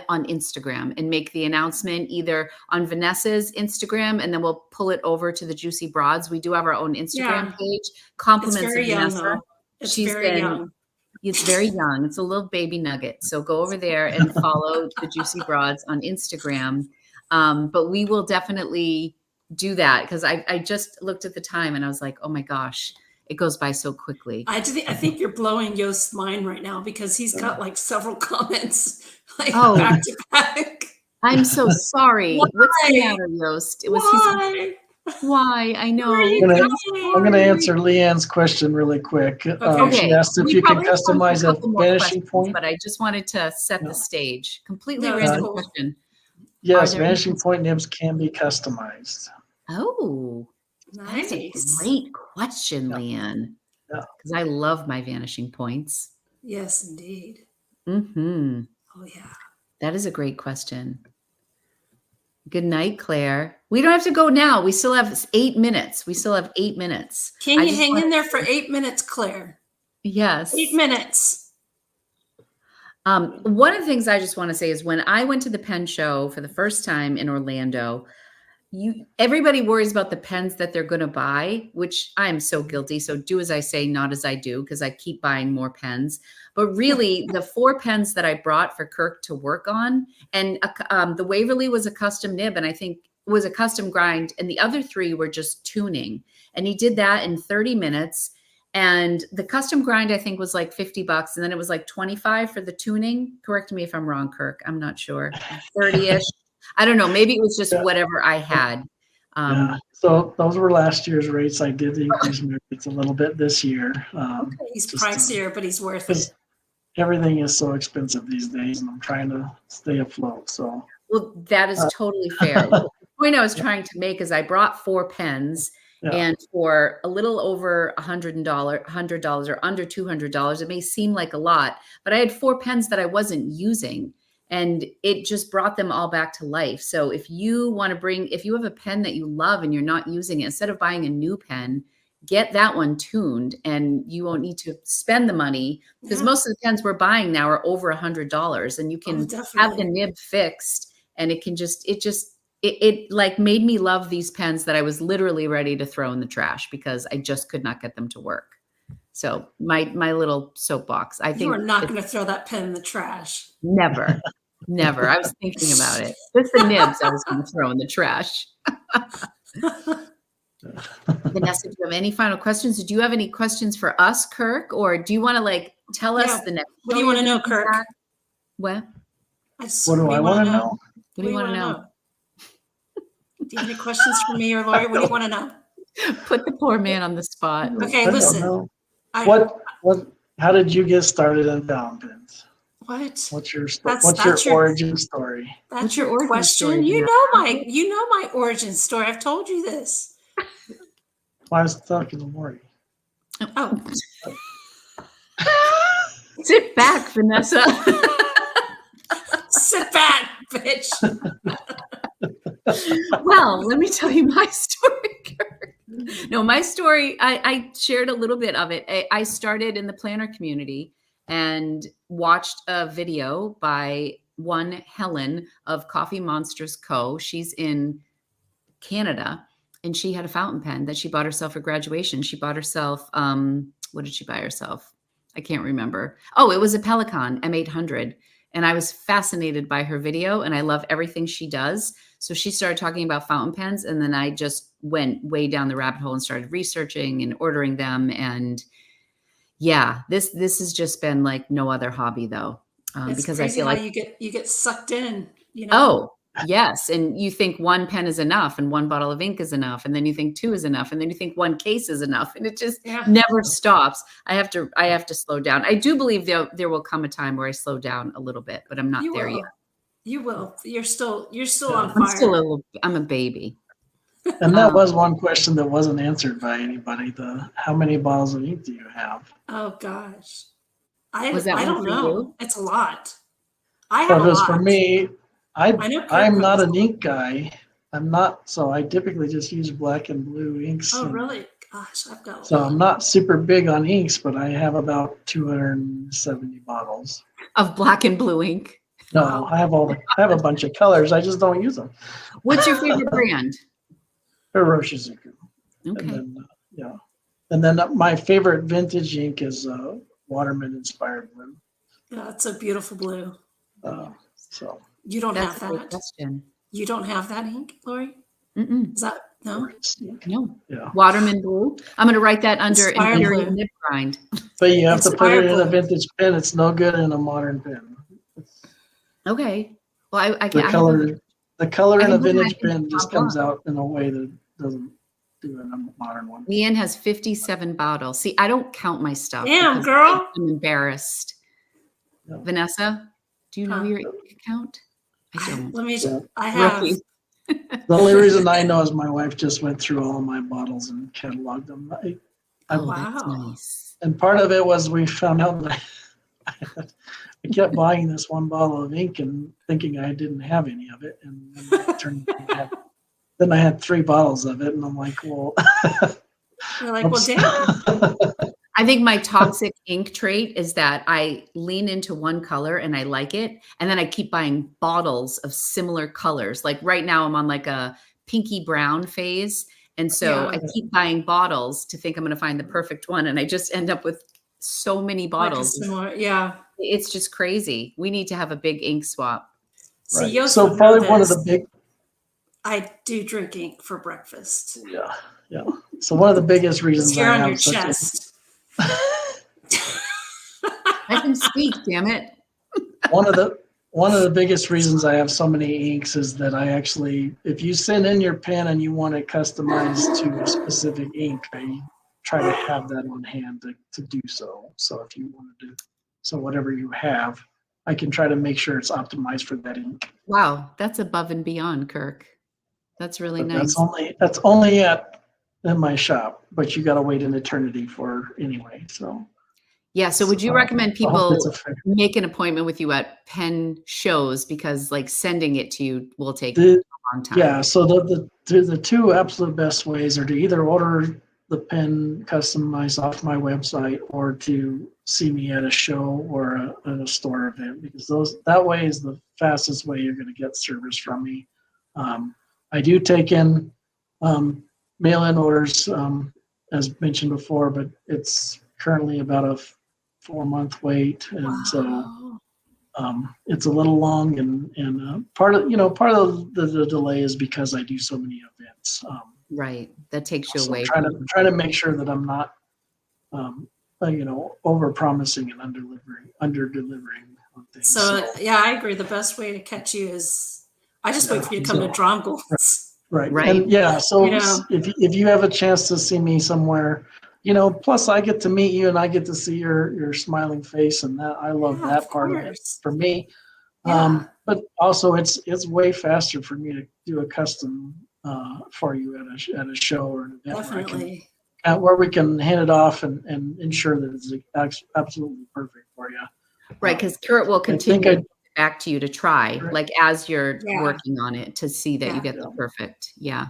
on Instagram and make the announcement either on Vanessa's Instagram, and then we'll pull it over to the Juicy Broads. We do have our own Instagram page. Compliments It's very of young, Vanessa. though. It's She's very been young. It's very young. It's a little baby nugget. So go over there and follow the Juicy Broads on Instagram. But we will definitely do that, because I just looked at the time and I was like, oh my gosh, it goes by so quickly. I think you're blowing Yost's mind right now, because he's got like several comments like Oh. back to back. I'm so sorry. Why? What's the matter, Yost? Why? Why? I know. I'm going to answer Leanne's question really quick. Okay. She asked if We you can probably have time for customize a couple more vanishing questions, point. but I just wanted to set the stage. Completely No, that's random cool. question. Yes, Are there vanishing point nibs can be customized. Oh, that's a Nice. great question, Leanne. Yeah. Because I love my vanishing points. Yes, indeed. Mm-hmm. Oh yeah. That is a great question. Good night, Claire. We don't have to go now. We still have 8 minutes. Can you hang in there for 8 minutes, Claire? Yes. 8 minutes. One of the things I just want to say is when I went to the pen show for the first time in Orlando, everybody worries about the pens that they're going to buy, which I am so guilty. So do as I say, not as I do, because I keep buying more pens. But really, the 4 pens that I brought for Kirk to work on, and the Waverly was a custom nib, and I think was a custom grind, and the other 3 were just tuning. And he did that in 30 minutes. And the custom grind, I think, was like $50, and then it was like 25 for the tuning. Correct me if I'm wrong, Kirk. I'm not sure. 30-ish. I don't know. Maybe it was just whatever I had. Yeah. So those were last year's rates. I did increase my rates a little bit this year. He's pricier, but he's worth it. Everything is so expensive these days, and I'm trying to stay afloat. So, well, that is totally fair. The point I was trying to make is I brought 4 pens, and for a little over $100 or under $200, it may seem like a lot, but I had 4 pens that I wasn't using. And it just brought them all back to life. So if you if you have a pen that you love and you're not using it, instead of buying a new pen, get that one tuned, and you won't need to spend the money, because most of the pens we're buying now are over $100, and you can have the nib fixed, and it like made me love these pens that I was literally ready to throw in the trash because I just could not get them to work. So my little soapbox, I think you are not going to throw that pen in the trash. Never. Never. I was thinking about it. Just the nibs I was going to throw in the trash. Vanessa, do you have any final questions? Do you have any questions for us, Kirk? Or do you want to tell us the next. What do you want to know, Kirk? What? What do I want to know? What do you want to know? Do you have any questions for me or Lori? What do you want to know? Put the poor man on the spot. Okay, listen. How did you get started in fountain pens? What? What's your origin story? That's your origin question. Story, you know my origin story. I've told you this. Well, I was talking to Lori. Oh. Sit back, Vanessa. Sit back, bitch. Well, let me tell you my story, Kirk. No, my story, I shared a little bit of it. I started in the planner community and watched a video by one Helen of Coffee Monsters Co. She's in Canada, and she had a fountain pen that she bought herself for graduation. She bought herself, what did she buy herself? I can't remember. Oh, it was a Pelican M800. And I was fascinated by her video, and I love everything she does. So she started talking about fountain pens, and then I just went way down the rabbit hole and started researching and ordering them. And yeah, this has just been like no other hobby though, because I feel like you get sucked in. You know. Oh yes, and you think one pen is enough, and one bottle of ink is enough, and then you think two is enough, and then you think one case is enough, and it just never stops. I have to slow down. I do believe there will come a time where I slow down a little bit, but I'm not there yet. You will. You're still on fire. I'm a baby. And that was one question that wasn't answered by anybody. How many bottles of ink do you have? Oh gosh, I don't know. It's a lot. I have a lot. Because for me, I'm not an ink guy. I'm not, so I typically just use black and blue inks. Oh, really? Gosh, I've got. So I'm not super big on inks, but I have about 270 bottles of black and blue ink. No, I have a bunch of colors. I just don't use them. What's your favorite brand? Hiroshizuku. Okay. And then my favorite vintage ink is Waterman Inspired Blue. Yeah, it's a beautiful blue. So you don't have that. That's a good question. You don't have that ink, Lori? Mm-mm. Is that no? No. Yeah. Waterman Blue. I'm going to write that under Imperial Nib Grind. But you have to put it in a vintage pen. It's no good in a modern pen. Okay. Well, I the color in a vintage pen just comes out in a way that doesn't do in a modern one. Leanne has 57 bottles. See, I don't count my stuff. Damn, girl. I'm embarrassed. No. Vanessa, do you know your count? I don't. I have. Rookie. The only reason I know is my wife just went through all of my bottles and cataloged them. That's nice. And part of it was we found out that I kept buying this one bottle of ink and thinking I didn't have any of it. And then I had 3 bottles of it. And I'm like, well. You're like, well, damn. I think my toxic ink trait is that I lean into one color and I like it. And then I keep buying bottles of similar colors. Like right now I'm on like a pinky brown phase. And so I keep buying bottles to think I'm going to find the perfect one. And I just end up with so many bottles. It's just crazy. We need to have a big ink swap. Right. So probably one of the big. I do drink ink for breakfast. Yeah. So one of the biggest reasons it's here on your chest. I can speak, damn it. One of the biggest reasons I have so many inks is that I actually, if you send in your pen and you want it customized to a specific ink, I try to have that on hand to do so. So if you want to do, so whatever you have, I can try to make sure it's optimized for that ink. Wow, that's above and beyond, Kirk. That's really nice. That's only in my shop, but you got to wait an eternity for anyway. So. Yeah. So would you recommend people make an appointment with you at pen shows because like sending it to you will take a long time? Yeah. So the 2 absolute best ways are to either order the pen customized off my website or to see me at a show or at a store event, because that way is the fastest way you're going to get service from me. I do take in mail-in orders, as mentioned before, but it's currently about a 4-month wait, and so it's a little long. And part of the delay is because I do so many events. Right, that takes you away. Trying to make sure that I'm not over promising and under delivering on things. So yeah, I agree. The best way to catch you is I just wait for you to come to Drum Goals. Right. Right. And yeah, so You know. if you have a chance to see me somewhere, plus I get to meet you and I get to see your smiling face, and that I love Yeah, that of part of it course. for me. Yeah. But also it's way faster for me to do a custom for you at a show or an event Definitely. where we can hand it off and ensure that it's absolutely perfect for you. Right, because Kurt will I continue think to back to you to try, Right. like as you're Yeah. working on it to see that you Yeah. get the Yeah. perfect. Yeah.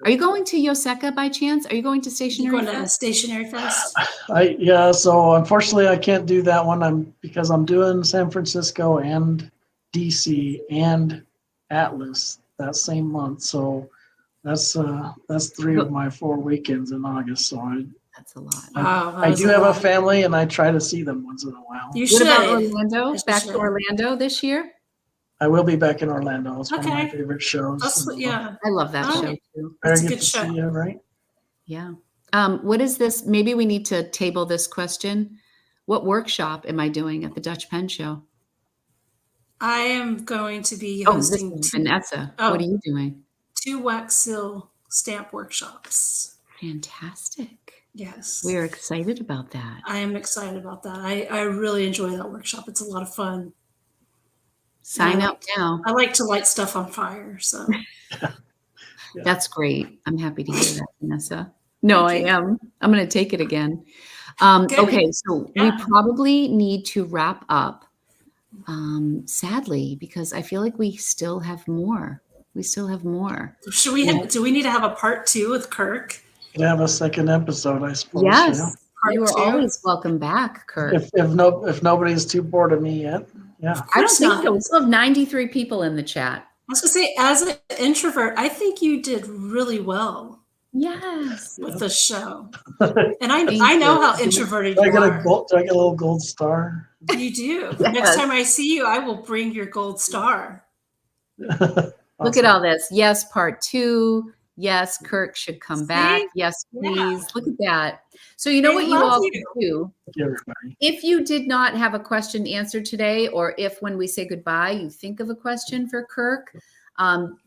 Are you going to Yoseka by chance? Are you going to You Stationery going to Fest? Stationery Fest? So unfortunately I can't do that one. Because I'm doing San Francisco and DC and Atlas that same month. So that's 3 of my 4 weekends in August. So That's a lot. Wow, that I was do a have a lot. family and I try to see them once in a while. You What should. about Orlando? Yes, you Back to should. Orlando this year? I will be back in Orlando. It's one of my Okay. favorite shows. That's and, yeah. I love that All show right. too. That's a get good to show. see you, right? Yeah. What is this? Maybe we need to table this question. What workshop am I doing at the Dutch Pen Show? I am going to be Oh, this hosting is Vanessa. Oh. What are you doing? 2 wax seal stamp workshops. Fantastic. Yes. We're excited about that. I am excited about that. I really enjoy that workshop. It's a lot of fun. Sign I up now. I like to light stuff on fire. So That's great. I'm happy to hear that, Vanessa. No, I Thank you. am. I'm going to take it again. Good. Okay, so we Yeah. probably need to wrap up, sadly, because I feel like we still have more. We still have more. Should we do we need to have a part 2 with Kirk? Could have a second episode, I suppose. Yes, Part you are 2? always welcome back, Kirk. If nobody's too bored of me yet, yeah. Of I don't course think not. so. We still have 93 people in the chat. I was going to say, as an introvert, I think you did really well Yes. with the show. Do And I Thank know you. how introverted I you get a are. little gold star? You do. Yes. Next time I see you, I will bring your gold star. Look at all this. Yes, part 2. Yes, Kirk should come See? back. Yes, Yeah. please. Look at that. So you know They what you love all you. can do? Thank you, everybody. If you did not have a question answered today, or if when we say goodbye, you think of a question for Kirk,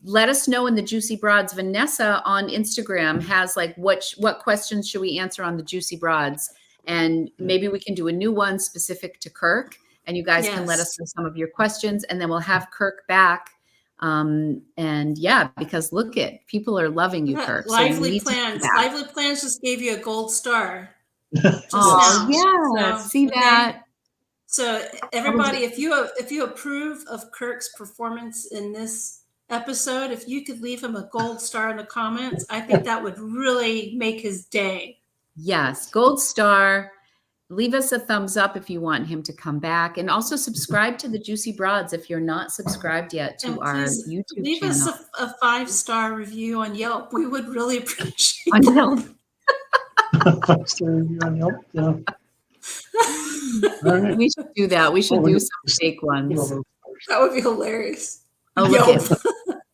let us know in the Juicy Broads. Vanessa on Instagram has like, what questions should we answer on the Juicy Broads? And maybe we can do a new one specific to Kirk, and you guys can let us Yes. know some of your questions, and then we'll have Kirk back. And yeah, because look at, people are loving you, Yeah, Kirk. So you Lively need to come Plans. back. Lively Plans just gave you a gold star. Oh, now. yeah. So, See okay. that? So everybody, if you approve of Kirk's performance in this episode, if you could leave him a gold star in the comments, I think that would really make his day. Yes, gold star. Leave us a thumbs up if you want him to come back, and also subscribe to the Juicy Broads if you're not subscribed yet to And our please YouTube leave channel. us a 5-star review on Yelp. We would really appreciate On it. Yelp. 5-star review on Yelp. Yeah. All right. We should do that. We should Oh, we do can- some fake ones. That would be hilarious. Oh, look Yelp. at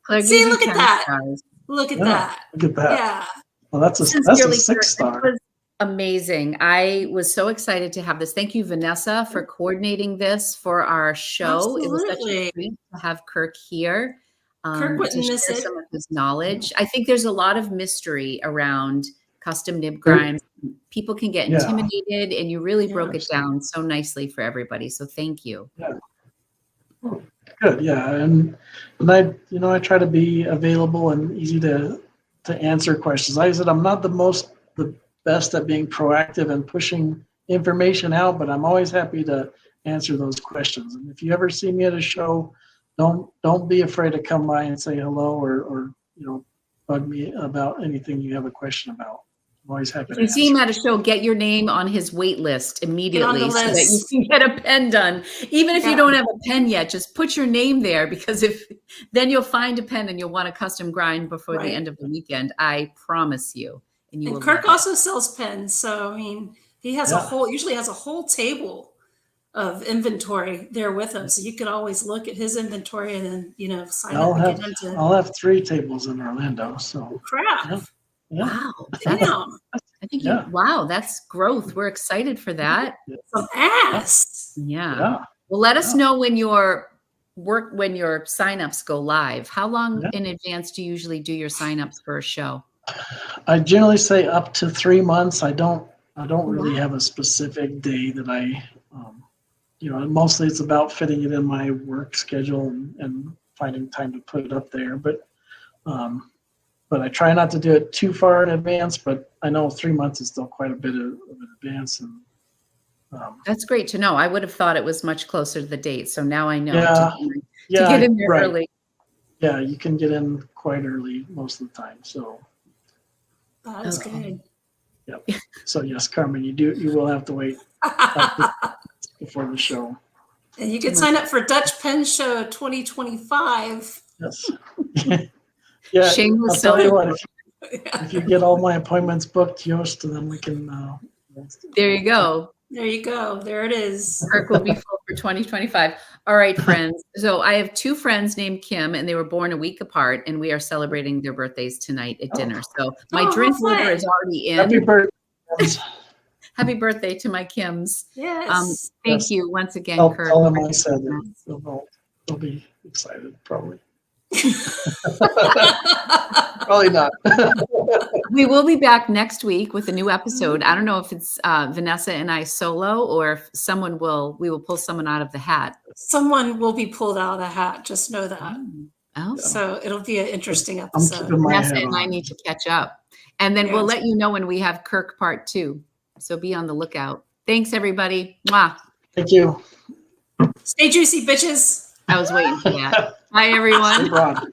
Claire See, gave you look at 10 that. stars. Look at Yeah. that. Look at that. Yeah. Well, that's a Sincerely, 6-star. Kirk, this was amazing. I was so excited to have this. Thank you, Vanessa, for coordinating this for our show. It was such a Absolutely. treat to have Kirk here. Kirk To wouldn't miss share it. some of his knowledge. I think there's a lot of mystery around custom nib grinds. People can get Yeah. intimidated, and you really Yeah. broke it down so nicely for everybody. So thank you. Good, yeah, and I try to be available and easy to answer questions. Like I said, I'm not the best at being proactive and pushing information out, but I'm always happy to answer those questions. And if you ever see me at a show, don't be afraid to come by and say hello or bug me about anything you have a question about. I'm always happy If to you see him answer. at a show, get your name on his wait list immediately the so that you list. can get a pen done. Even if you Yeah. don't have a pen yet, just put your name there, because then you'll find a pen and you'll want a custom grind before Right. the end of the weekend. I promise you. And you And will Kirk love it. also sells pens. So, I mean, he has Yeah. usually has a whole table of inventory there with him. So you could always look at his inventory and then, sign I'll up and have get him to I'll have 3 tables in Orlando. So crap. yeah. Wow. Damn. I I think Yeah. wow, that's growth. We're excited for that. Some ass. Yeah. Yeah. Well, let us Yeah. know when your signups go live. How long Yeah. in advance do you usually do your signups for a show? I generally say up to 3 months. I don't really Wow. have a specific day that mostly it's about fitting it in my work schedule and finding time to put it up there. But I try not to do it too far in advance, but I know 3 months is still quite a bit of an advance. And That's great to know. I would have thought it was much closer to the date. So now I know yeah, to yeah, get in there right. early. Yeah, you can get in quite early most of the time. So That's good. yep. So yes, Carmen, you will have to wait before the show. And you can sign up for Dutch Pen Show 2025. Yes. Yeah, Shameless I'll tell you self- what, if you get all my appointments booked, Yost, then we can. There you go. There you go. There it is. Kirk will be full for 2025. All right, friends. So I have 2 friends named Kim, and they were born a week apart, and we are celebrating their birthdays tonight at dinner. So my drink order is already in. Happy birthday. Happy birthday to my Kims. Yes. Thank Yes. you once again, I'll Kirk. tell them I said it. They'll be excited, probably. Probably not. We will be back next week with a new episode. I don't know if it's Vanessa and I solo or if we will pull someone out of the hat. Someone will be pulled out of the hat. Just know that. Oh, So it'll be an interesting I'm episode. keeping my Vanessa head and I on. need to catch up. And then we'll Yes. let you know when we have Kirk part 2. So be on the lookout. Thanks, everybody. Mwah. Thank you. Stay juicy, bitches. I was waiting for that. Bye, everyone. Stay broad.